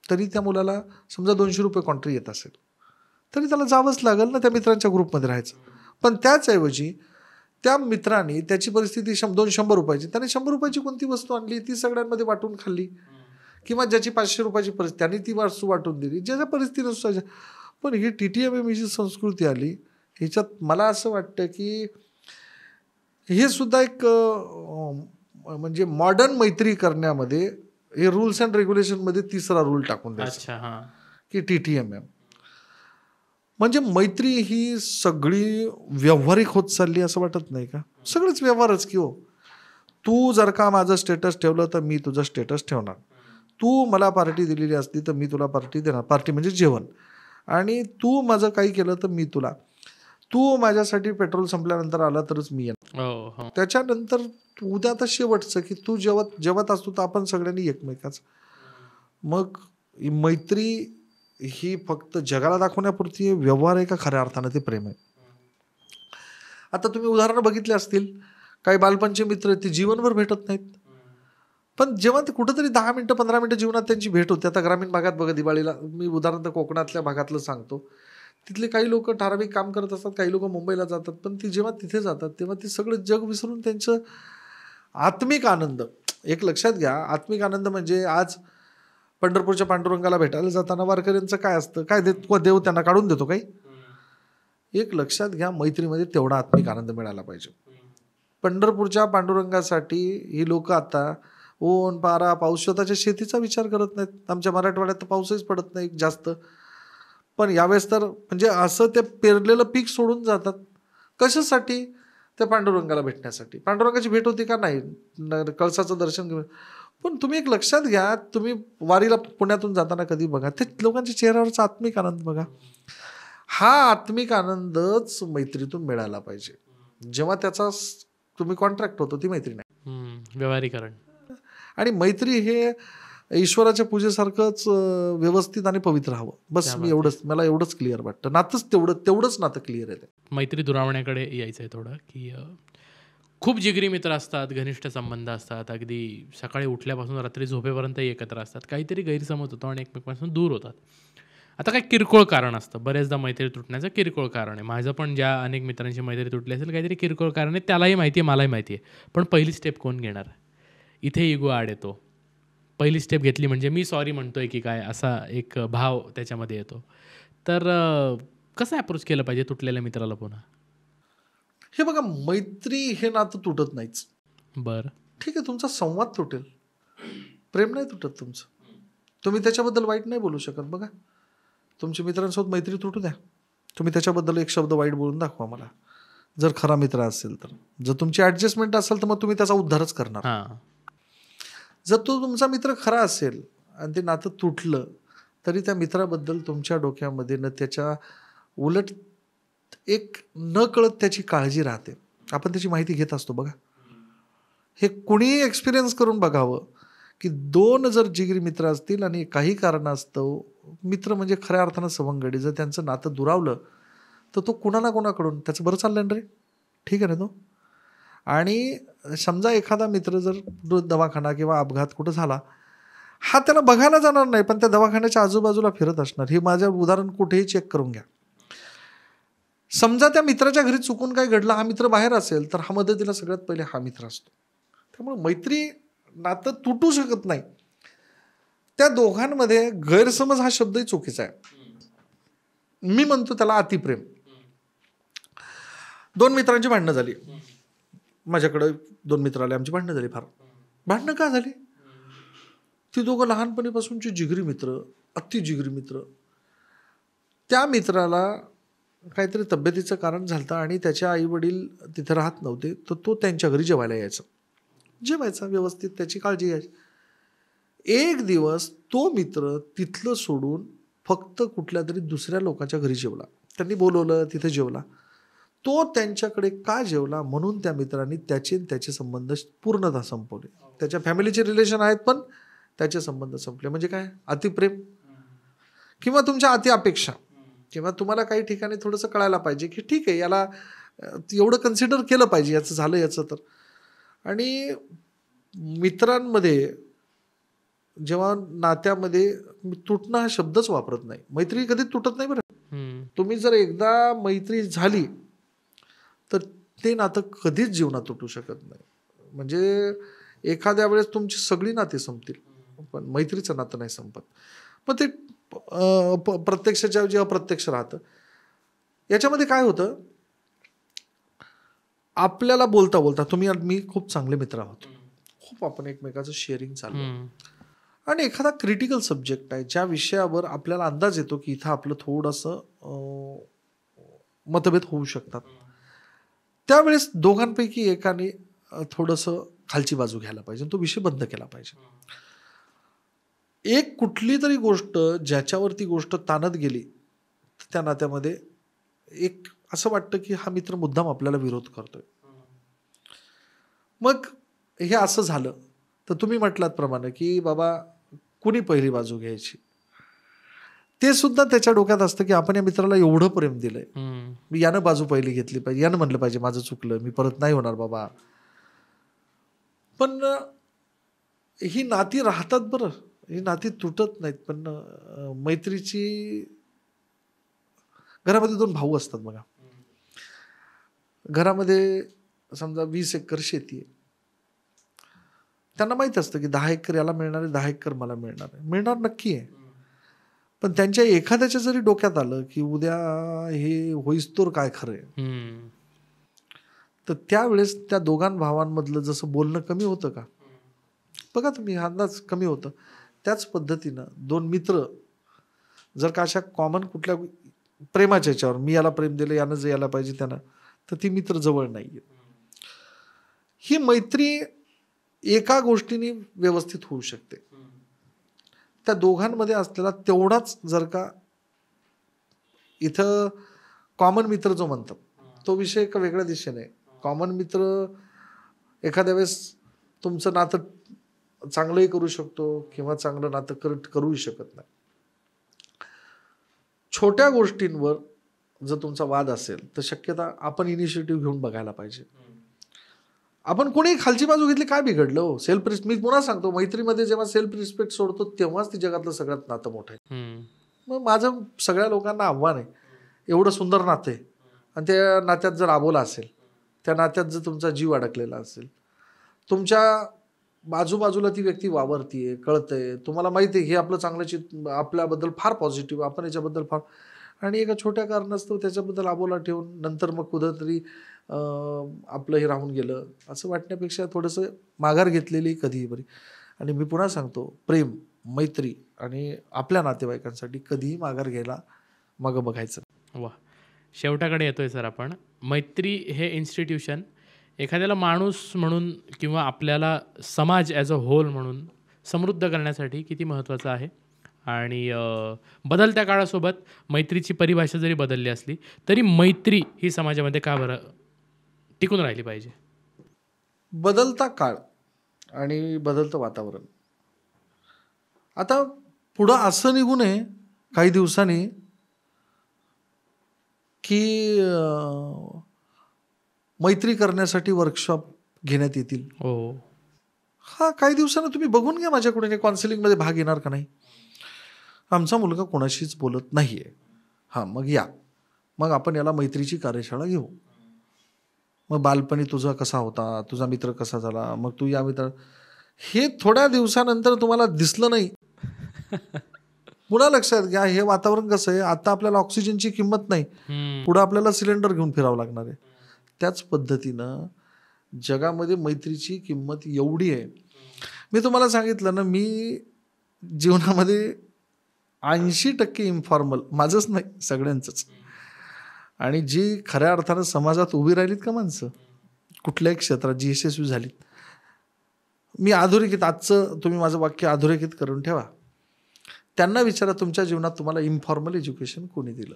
तरी त्या मुलाला समजा 200 रुपये कॉन्ट्री येत असेल तरी त्याला जावंच लागेल ना त्या मित्रांच्या ग्रुपमध्ये राहायचं. पण त्याचऐवजी त्या मित्राने त्याची परिस्थिती 100 रुपयाची, त्याने 100 रुपयाची कोणती वस्तू आणली ती सगळ्यांमध्ये वाटून खाल्ली, किंवा ज्याची 500 रुपयाची परिस्थिती त्याने ती वस्तू वाटून दिली ज्याच्या परिस्थितीनुसार. पण ही TTMM जी संस्कृती आली ह्याच्यात मला असं वाटतं की हे सुद्धा एक म्हणजे मॉडर्न मैत्री करण्यामध्ये हे रूल्स अँड रेग्युलेशनमध्ये तिसरा रूल टाकून द्यायचा की TTMM. म्हणजे मैत्री ही सगळी व्यावहारिक होत चालली असं वाटत नाही का. सगळंच व्यवहारच की हो. तू जर का माझं स्टेटस ठेवलं तर मी तुझं स्टेटस ठेवणार. तू मला पार्टी दिलेली असती तर मी तुला पार्टी देणार. पार्टी म्हणजे जेवण. आणि तू माझं काही केलं तर मी तुला. तू माझ्यासाठी पेट्रोल संपल्यानंतर आला तरच मी येणार. त्याच्यानंतर उद्या तर शेवटचं की तू जेवत असतो तर आपण सगळ्यांनी एकमेकाच. मग मैत्री ही फक्त जगाला दाखवण्यापुरती व्यवहार आहे का खऱ्या अर्थानं ते प्रेम आहे. आता तुम्ही उदाहरणं बघितली असतील, काही बालपणचे मित्र ते जीवनभर भेटत नाहीत, पण जेव्हा ते कुठंतरी 10 मिनिटं 15 मिनिटं जीवनात त्यांची भेट होते. आता ग्रामीण भागात बघा दिवाळीला, मी उदाहरण कोकणातल्या भागातलं सांगतो. तिथले काही लोक ठराविक काम करत असतात, काही लोक मुंबईला जातात, पण ती जेव्हा तिथे जातात तेव्हा ते सगळं जग विसरून त्यांचं आत्मिक आनंद. एक लक्षात घ्या, आत्मिक आनंद म्हणजे आज पंढरपूरच्या पांडुरंगाला भेटायला जाताना वारकऱ्यांचं काय असतं, काय देव त्यांना काढून देतो काही. एक लक्षात घ्या, मैत्रीमध्ये तेवढा आत्मिक आनंद मिळाला पाहिजे. पंढरपूरच्या पांडुरंगासाठी ही लोक आता ऊन पारा पाऊस स्वतःच्या शेतीचा विचार करत नाहीत. आमच्या मराठवाड्यात तर पाऊसच पडत नाही जास्त, पण यावेळेस तर म्हणजे असं ते पेरलेलं पीक सोडून जातात. कशासाठी? त्या पांडुरंगाला भेटण्यासाठी. पांडुरंगाची भेट होती का नाही, कळसाचं दर्शन घेऊन. पण तुम्ही एक लक्षात घ्या, तुम्ही वारीला पुण्यातून जाताना कधी बघा, ते लोकांच्या चेहऱ्यावरचा आत्मिक आनंद बघा. हा आत्मिक आनंदच मैत्रीतून मिळाला पाहिजे. जेव्हा त्याचा तुम्ही कॉन्ट्रॅक्ट होतो ती मैत्री नाही, व्यवहारीकरण. आणि मैत्री हे ईश्वराच्या पूजेसारखंच व्यवस्थित आणि पवित्र हवं. बस मला एवढंच क्लिअर वाटतं. नातंच तेवढंच नातं क्लिअर आहे. मैत्री दुरावण्याकडे यायचं आहे थोडं, की खूप जिगरी मित्र असतात, घनिष्ठ संबंध असतात, अगदी सकाळी उठल्यापासून रात्री झोपेपर्यंत एकत्र असतात, काहीतरी गैरसमज होतो आणि एकमेकांपासून दूर होतात. आता काय किरकोळ कारण असतं, बऱ्याचदा मैत्री तुटण्याचं किरकोळ कारण आहे. माझं पण ज्या अनेक मित्रांची मैत्री तुटली असेल काहीतरी किरकोळ कारण आहे, त्यालाही माहिती आहे, मलाही माहिती आहे. पण पहिली स्टेप कोण घेणार, इथे इगो आड येतो. पहिली स्टेप घेतली म्हणजे मी सॉरी म्हणतोय की काय, असा एक भाव त्याच्यामध्ये येतो. तर कसं अप्रोच केलं पाहिजे तुटलेल्या मित्राला पुन्हा? हे बघा, मैत्री हे नातं तुटत नाहीच. बरं, ठीक आहे, तुमचा संवाद तुटेल, प्रेम नाही तुटत तुमचं. तुम्ही त्याच्याबद्दल वाईट नाही बोलू शकत. बघा, तुमच्या मित्रांसोबत मैत्री तुटू द्या, तुम्ही त्याच्याबद्दल एक शब्द वाईट बोलून दाखवा मला, जर खरा मित्र असेल तर. जर तुमची ॲडजस्टमेंट असेल तर मग तुम्ही त्याचा उद्धारच करणार. जर तो तुमचा मित्र खरा असेल आणि ते नातं तुटलं तरी त्या मित्राबद्दल तुमच्या डोक्यामध्ये न त्याच्या उलट एक न कळत त्याची काळजी राहते. आपण त्याची माहिती घेत असतो बघा. हे कुणीही एक्सपिरियन्स करून बघावं की 2 जर जिगरी मित्र असतील आणि काही कारणास्तव मित्र म्हणजे खऱ्या अर्थानं सवंगडी, जर त्यांचं नातं दुरावलं तर तो कुणाला कोणाकडून त्याचं बरं चाललं ना रे, ठीक आहे ना तो. आणि समजा एखादा मित्र जर दवाखाना किंवा अपघात कुठं झाला, हा त्याला बघायला जाणार नाही पण त्या दवाखान्याच्या आजूबाजूला फिरत असणार. हे माझं उदाहरण कुठेही चेक करून घ्या. समजा त्या मित्राच्या घरी चुकून काय घडलं, हा मित्र बाहेर असेल तर हा मदतीला सगळ्यात पहिले हा मित्र असतो. त्यामुळे मैत्री नातं तुटू शकत नाही. त्या दोघांमध्ये गैरसमज हा शब्दही चुकीचा आहे. मी म्हणतो त्याला अतिप्रेम. 2 मित्रांची भांडणं झाली, माझ्याकडे 2 मित्र आले, आमची भांडणं झाली. फार भांडणं का झाली? ती दोघं लहानपणीपासूनची जिगरी मित्र, अति जिगरी मित्र. त्या मित्राला काहीतरी तब्येतीचं कारण झालं आणि त्याच्या आई वडील तिथे राहत नव्हते, तर तो त्यांच्या घरी जेवायला यायचा, जेवायचा व्यवस्थित, त्याची काळजी घ्यायची. एक दिवस तो मित्र तिथलं सोडून फक्त कुठल्या तरी दुसऱ्या लोकांच्या घरी जेवला. त्यांनी बोलवलं, तिथे जेवला. तो त्यांच्याकडे का जेवला म्हणून त्या मित्रांनी त्याचे संबंध पूर्णतः संपवले. त्याच्या फॅमिलीचे रिलेशन आहेत पण त्याचे संबंध संपले. म्हणजे काय? अतिप्रेम किंवा तुमच्या अति अपेक्षा, किंवा तुम्हाला काही ठिकाणी थोडंसं कळायला पाहिजे की ठीक आहे, याला एवढं कन्सिडर केलं पाहिजे, याचं झालं याचं तर. आणि मित्रांमध्ये जेव्हा नात्यामध्ये तुटणं हा शब्दच वापरत नाही. मैत्री कधी तुटत नाही बरं. तुम्ही जर एकदा मैत्री झाली तर ते नातं कधीच जीवनात तुटू शकत नाही. म्हणजे एखाद्या वेळेस तुमची सगळी नाती संपतील पण मैत्रीचं नातं नाही संपत. पण ते प्रत्यक्षाच्या जे अप्रत्यक्ष राहतं. याच्यामध्ये काय होतं, आपल्याला बोलता बोलता तुम्ही मी खूप चांगले मित्र आहोत, खूप आपण एकमेकाचं शेअरिंग चालू, आणि एखादा क्रिटिकल सब्जेक्ट आहे ज्या विषयावर आपल्याला अंदाज येतो की इथं आपलं थोडंसं मतभेद होऊ शकतात, त्यावेळेस दोघांपैकी एकाने थोडंसं खालची बाजू घ्यायला पाहिजे, तो विषय बंद केला पाहिजे. एक कुठली तरी गोष्ट ज्याच्यावरती गोष्ट ताणत गेली त्या नात्यामध्ये एक असं वाटतं की हा मित्र मुद्दाम आपल्याला विरोध करतोय. मग हे असं झालं तर तुम्ही म्हटलात प्रमाणे की बाबा कुणी पहिली बाजू घ्यायची, ते सुद्धा त्याच्या डोक्यात असतं की आपण या मित्राला एवढं प्रेम दिलंय, मी यानं बाजू पहिली घेतली पाहिजे, यानं म्हणलं पाहिजे माझं चुकलं, मी परत नाही होणार बाबा. पण ही नाती राहतात बरं, ही नाती तुटत नाहीत. पण मैत्रीची, घरामध्ये 2 भाऊ असतात बघा, घरामध्ये समजा 20 एकर शेती आहे, त्यांना माहित असतं की 10 एकर याला मिळणार आहे, 10 एकर मला मिळणार आहे, मिळणार नक्की आहे. पण त्यांच्या एखाद्याच्या जरी डोक्यात आलं की उद्या हे होईस्तोर काय खरं आहे, तर त्यावेळेस त्या दोघां भावांमधलं जसं बोलणं कमी होतं का बघा तुम्ही, अंदाज कमी होतं. त्याच पद्धतीनं 2 मित्र जर का अशा कॉमन कुठल्या प्रेमाच्या याच्यावर, मी याला प्रेम दिलं, यानं जे यायला पाहिजे त्यानं, तर ती मित्र जवळ नाहीये. ही मैत्री एका गोष्टीने व्यवस्थित होऊ शकते, त्या दोघांमध्ये असलेला तेवढाच, जर का इथं कॉमन मित्र जो म्हणतात तो विषय एका वेगळ्या दिशेने. कॉमन मित्र एखाद्या वेळेस तुमचं नातं चांगलंही करू शकतो किंवा चांगलं नातं करूही शकत नाही. छोट्या गोष्टींवर जर तुमचा वाद असेल तर शक्यता आपण इनिशिएटिव्ह घेऊन बघायला पाहिजे. आपण कोणी खालची बाजू घेतली काय बिघडलं हो? सेल्फ रिस्पेक्ट, मी पुन्हा सांगतो, मैत्रीमध्ये जेव्हा सेल्फ रिस्पेक्ट सोडतो तेव्हाच ती जगातलं सगळ्यात नातं मोठं आहे. मग माझं सगळ्या लोकांना आव्हान आहे, एवढं सुंदर नातं आहे आणि त्या नात्यात जर आबोला असेल, त्या नात्यात जर तुमचा जीव अडकलेला असेल, तुमच्या बाजूबाजूला ती व्यक्ती वावरतीये, कळतंय, तुम्हाला माहिती आहे हे आपलं चांगलं, आपल्याबद्दल फार पॉझिटिव्ह, आपण याच्याबद्दल फार, आणि एका छोट्या कारणास्तव त्याच्याबद्दल आबोला ठेवून नंतर मग कुठंतरी आपलं हे राहून गेलं असं वाटण्यापेक्षा थोडंसं माघार घेतलेली कधीही बरी. आणि मी पुन्हा सांगतो, प्रेम, मैत्री आणि आपल्या नातेवाईकांसाठी कधीही माघार घ्यायला मागं बघायचं. वा, शेवटाकडे येतोय सर आपण. मैत्री हे इन्स्टिट्यूशन एखाद्याला माणूस म्हणून किंवा आपल्याला समाज ॲज अ होल म्हणून समृद्ध करण्यासाठी किती महत्त्वाचं आहे. आणि बदलत्या काळासोबत मैत्रीची परिभाषा जरी बदलली असली तरी मैत्री ही समाजामध्ये का बरं टिकून राहिली पाहिजे? बदलता काळ आणि बदलतं वातावरण. आता पुढं असं निघू नये काही दिवसांनी की मैत्री करण्यासाठी वर्कशॉप घेण्यात येतील. हो. हा काही दिवसांनी तुम्ही बघून घ्या माझ्याकडे काउन्सिलिंगमध्ये भाग घेणार का नाही. आमचा मुलगा कोणाशीच बोलत नाही आहे. हां, मग या, मग आपण याला मैत्रीची कार्यशाळा घेऊ. मग बालपणी तुझा कसा होता, तुझा मित्र कसा झाला, मग तू या मित्र, हे थोड्या दिवसानंतर तुम्हाला दिसलं नाही. पुन्हा लक्षात घ्या, हे वातावरण कसं आहे, आता आपल्याला ऑक्सिजनची किंमत नाही, पुढं आपल्याला सिलेंडर घेऊन फिरावं लागणार आहे. त्याच पद्धतीनं जगामध्ये मैत्रीची किंमत एवढी आहे. मी तुम्हाला सांगितलं ना, मी जीवनामध्ये 80% इन्फॉर्मल, माझंच नाही सगळ्यांचंच. आणि जी खऱ्या अर्थानं समाजात उभी राहिलीत का माणसं, कुठल्याही क्षेत्रात जी यशस्वी झालीत, मी अधोरेखित, आजचं तुम्ही माझं वाक्य अधोरेखित करून ठेवा. त्यांना विचारा तुमच्या जीवनात तुम्हाला इन्फॉर्मल एज्युकेशन कोणी दिलं.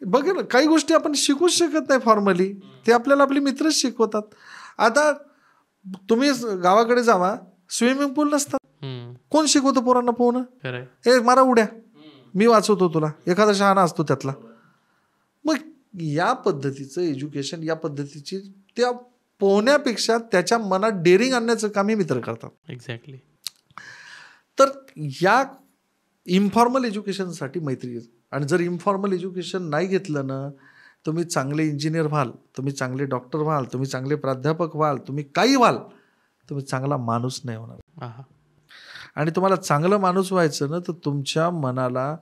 बघा ना, काही गोष्टी आपण शिकूच शकत नाही फॉर्मली, ते आपल्याला आपले मित्रच शिकवतात. आता तुम्ही गावाकडे जावा, स्विमिंग पूल नसतात, कोण शिकवतो पोरांना पोहणं? ए मारा उड्या, मी वाचवतो तुला, एखादा शहाणा असतो त्यातला. मग या पद्धतीचं एज्युकेशन, या पद्धतीची त्या पोहण्यापेक्षा त्याच्या मनात डेअरिंग आणण्याचं काम हे मित्र करतात. एक्झॅक्टली. तर या इन्फॉर्मल एज्युकेशनसाठी मैत्री. आणि जर इन्फॉर्मल एज्युकेशन नाही घेतलं ना, तुम्ही चांगले इंजिनियर व्हाल, तुम्ही चांगले डॉक्टर व्हाल, तुम्ही चांगले प्राध्यापक व्हाल, तुम्ही काही व्हाल, तुम्ही चांगला माणूस नाही होणार. आणि तुम्हाला चांगलं माणूस व्हायचं ना, तर तुमच्या मनाला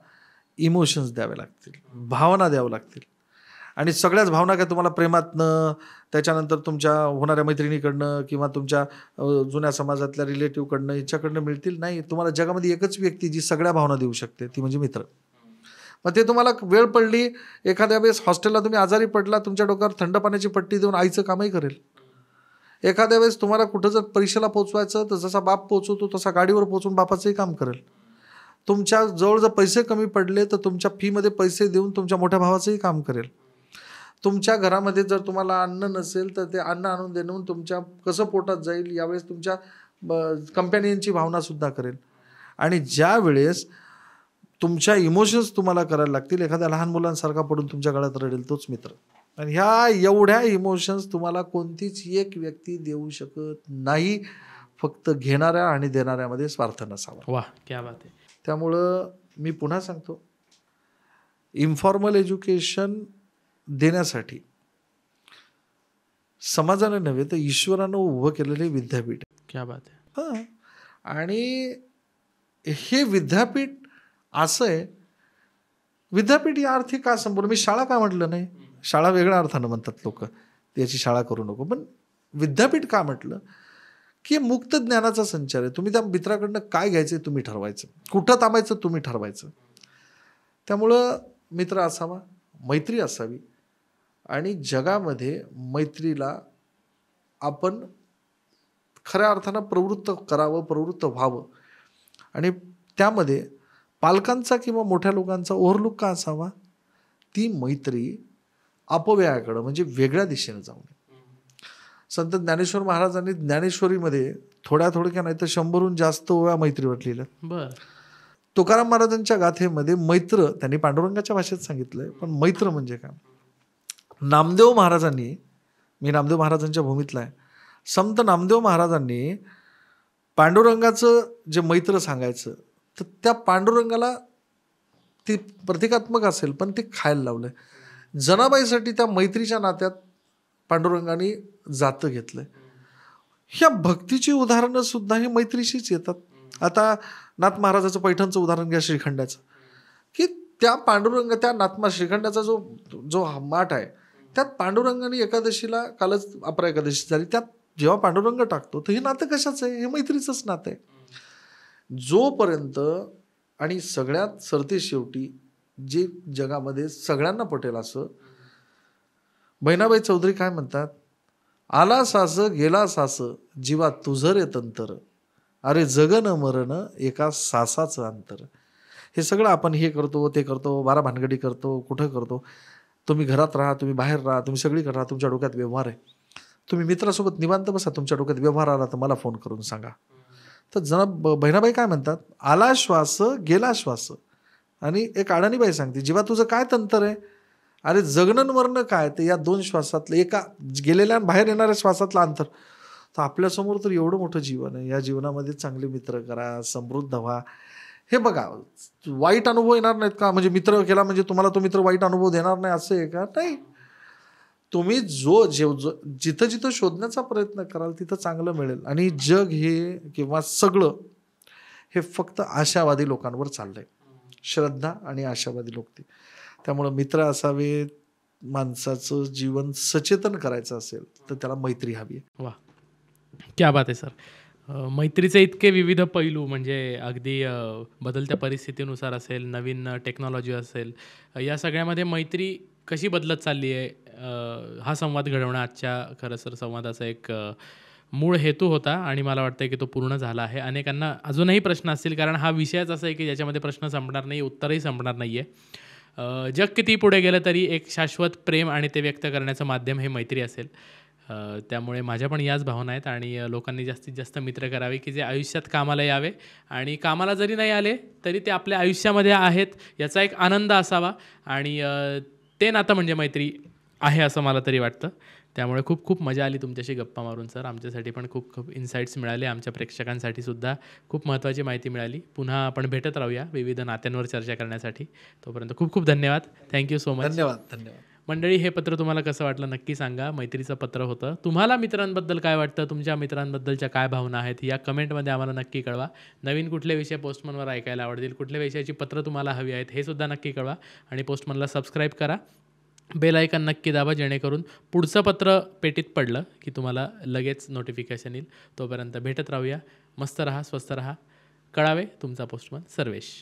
इमोशन्स द्यावे लागतील, भावना द्यावं लागतील. आणि सगळ्याच भावना काय तुम्हाला प्रेमातनं, त्याच्यानंतर तुमच्या होणाऱ्या मैत्रिणीकडनं किंवा तुमच्या जुन्या समाजातल्या रिलेटिव्हकडनं, याच्याकडनं मिळतील नाही. तुम्हाला जगामध्ये एकच व्यक्ती जी सगळ्या भावना देऊ शकते, ती म्हणजे मित्र. मग ते तुम्हाला वेळ पडली, एखाद्या वेळेस हॉस्टेलला तुम्ही आजारी पडला, तुमच्या डोक्यावर थंड पाण्याची पट्टी देऊन आईचं कामही करेल. एखाद्या वेळेस तुम्हाला कुठं जर परीक्षेला पोचवायचं, तर जसा बाप पोचवतो तसा गाडीवर पोचवून बापाचंही काम करेल. तुमच्या जवळ जर पैसे कमी पडले, तर तुमच्या फीमध्ये पैसे देऊन तुमच्या मोठ्या भावाचंही काम करेल. तुमच्या घरामध्ये जर तुम्हाला अन्न नसेल, तर ते अन्न आणून देऊन तुमच्या कसं पोटात जाईल यावेळेस तुमच्या कंपॅनियनची भावनासुद्धा करेल. आणि ज्या वेळेस तुमच्या इमोशन्स तुम्हाला करायला लागतील, एखाद्या लहान मुलांसारखा पडून तुमच्या गळ्यात रडेल, तोच मित्र. आणि ह्या एवढ्या इमोशन्स तुम्हाला कोणतीच एक व्यक्ती देऊ शकत नाही. फक्त घेणाऱ्या आणि देणाऱ्यामध्ये स्वार्थ नसावा. वाह, क्या बात आहे. त्यामुळं मी पुन्हा सांगतो, इन्फॉर्मल एज्युकेशन देण्यासाठी समाजाने नव्हे तर ईश्वरानं उभं केलेले विद्यापीठ. क्या बात आहे. हां, आणि हे विद्यापीठ असं आहे, विद्यापीठ या अर्थी का संपूर्ण, मी शाळा का म्हटलं नाही, शाळा वेगळ्या अर्थानं म्हणतात लोक, त्याची शाळा करू नको, पण विद्यापीठ का म्हटलं की मुक्त ज्ञानाचा संचार आहे. तुम्ही त्या मित्राकडनं काय घ्यायचं तुम्ही ठरवायचं, कुठं थांबायचं तुम्ही ठरवायचं. त्यामुळं मित्र असावा, मैत्री असावी. आणि जगामध्ये मैत्रीला आपण खऱ्या अर्थानं प्रवृत्त करावं, प्रवृत्त व्हावं. आणि त्यामध्ये पालकांचा किंवा मोठ्या लोकांचा ओव्हरलुक का असावा, ती मैत्री अपव्ययाकडं म्हणजे वेगळ्या दिशेने जाऊ नये. संत ज्ञानेश्वर महाराजांनी ज्ञानेश्वरीमध्ये थोड्या नाही तर 100हून जास्त ओव्या मैत्रीवर लिहिल्या. बरं. तुकाराम महाराजांच्या गाथेमध्ये मैत्र त्यांनी पांडुरंगाच्या भाषेत सांगितलंय, पण मैत्र म्हणजे काय. नामदेव महाराजांनी, मी नामदेव महाराजांच्या भूमीतला आहे, संत नामदेव महाराजांनी पांडुरंगाचं जे मैत्र सांगायचं, तर त्या पांडुरंगाला ती प्रतिकात्मक असेल पण ते खायला लावलंय. जनाबाईसाठी त्या मैत्रीच्या नात्यात पांडुरंगाने जातं घेतलंय. ह्या भक्तीची उदाहरणं सुद्धा ही मैत्रीशीच येतात. आता नाथ महाराजाचं पैठणचं उदाहरण घ्या, श्रीखंडाचं, की त्या पांडुरंग, त्या नाथमा श्रीखंडाचा जो माठ आहे, त्यात पांडुरंगाने एकादशीला, कालच अपरा एकादशी झाली, त्यात जेव्हा पांडुरंग टाकतो, तर हे नातं कशाचं आहे, हे मैत्रीचंच नातं आहे. जोपर्यंत, आणि सगळ्यात सरते शेवटी जे जगामध्ये सगळ्यांना पटेल असं. बहिणाबाई चौधरी काय म्हणतात, आला सास गेला सास जीवा तुझं रे तंतर, अरे जगन मरण एका सासाचं अंतर. हे सगळं आपण हे करतो ते करतो, बारा भानगडी करतो, कुठं करतो. तुम्ही घरात राहा, तुम्ही बाहेर राहा, तुम्ही सगळीकडे राहा, तुमच्या डोक्यात व्यवहार आहे. तुम्ही मित्रासोबत निवांत बसा, तुमच्या डोक्यात व्यवहार आला तर मला फोन करून सांगा. तर बहिणाबाई काय म्हणतात, आला श्वास गेला श्वास. आणि एक अडाणीबाई सांगते, जेव्हा तुझं काय तंत्र आहे, अरे जगणं मरणं काय ते या दोन श्वासातलं, एका गेलेल्या आणि बाहेर येणाऱ्या श्वासातलं अंतर. तर आपल्यासमोर तर एवढं मोठं जीवन आहे. या जीवनामध्ये चांगले मित्र करा, समृद्ध व्हा. हे बघा, वाईट अनुभव येणार नाहीत का, म्हणजे मित्र केला म्हणजे तुम्हाला तो मित्र वाईट अनुभव देणार नाही असं आहे का? नाही. तुम्ही जिथं जिथं शोधण्याचा प्रयत्न कराल तिथं चांगलं मिळेल. आणि जग हे किंवा सगळं हे फक्त आशावादी लोकांवर चाललंय, श्रद्धा आणि आशावादी लोक. ते त्यामुळं मित्र असावे. माणसाचं जीवन सचेतन करायचं असेल तर त्याला मैत्री हवी आहे. वा, क्या बात आहे सर. मैत्रीचे इतके विविध पैलू, म्हणजे अगदी बदलत्या परिस्थितीनुसार असेल, नवीन टेक्नॉलॉजी असेल, या सगळ्यामध्ये मैत्री कशी बदलत चालली आहे, हा संवाद घडवणं आजच्या खरं सर संवादाचा एक मूळ हेतू होता. आणि मला वाटतं की तो पूर्ण झाला आहे. अनेकांना अजूनही प्रश्न असतील, कारण हा विषयच असा आहे की ज्याच्यामध्ये प्रश्न संपणार नाही, उत्तरही संपणार नाही आहे. जग किती पुढे गेलं तरी एक शाश्वत प्रेम आणि ते व्यक्त करण्याचं माध्यम हे मैत्री असेल. त्यामुळे माझ्या पण याच भावना आहेत. आणि लोकांनी जास्तीत जास्त मित्र करावे की जे आयुष्यात कामाला यावे, आणि कामाला जरी नाही आले तरी ते आपल्या आयुष्यामध्ये आहेत याचा एक आनंद असावा. आणि ते नातं म्हणजे मैत्री आहे असं मला तरी वाटतं. त्यामुळे खूप खूप मजा आली तुमच्याशी गप्पा मारून सर. आमच्यासाठी पण खूप खूप इन्साईट्स मिळाले, आमच्या प्रेक्षकांसाठी सुद्धा खूप महत्त्वाची माहिती मिळाली. पुन्हा आपण भेटत राहूया विविध नात्यांवर चर्चा करण्यासाठी. तोपर्यंत खूप खूप धन्यवाद. Thank you so much. धन्यवाद. मंडळी, हे पत्र तुम्हाला कसं वाटलं नक्की सांगा. मैत्रीचं पत्र होतं. तुम्हाला मित्रांबद्दल काय वाटतं, तुमच्या मित्रांबद्दलच्या काय भावना आहेत या कमेंटमध्ये आम्हाला नक्की कळवा. नवीन कुठले विषय पोस्टमनवर ऐकायला आवडतील, कुठल्या विषयाची पत्र तुम्हाला हवी आहेत हे सुद्धा नक्की कळवा. आणि पोस्टमनला सबस्क्राईब करा, बेल आयकॉन नक्की दाबा, जेणेकरून पुढचं पत्र पेटीत पडलं की तुम्हाला लगेच नोटिफिकेशन येईल. तोपर्यंत भेटत राहूया. मस्त रहा, स्वस्त रहा. कळावे, तुमचा पोस्टमन सर्वेश.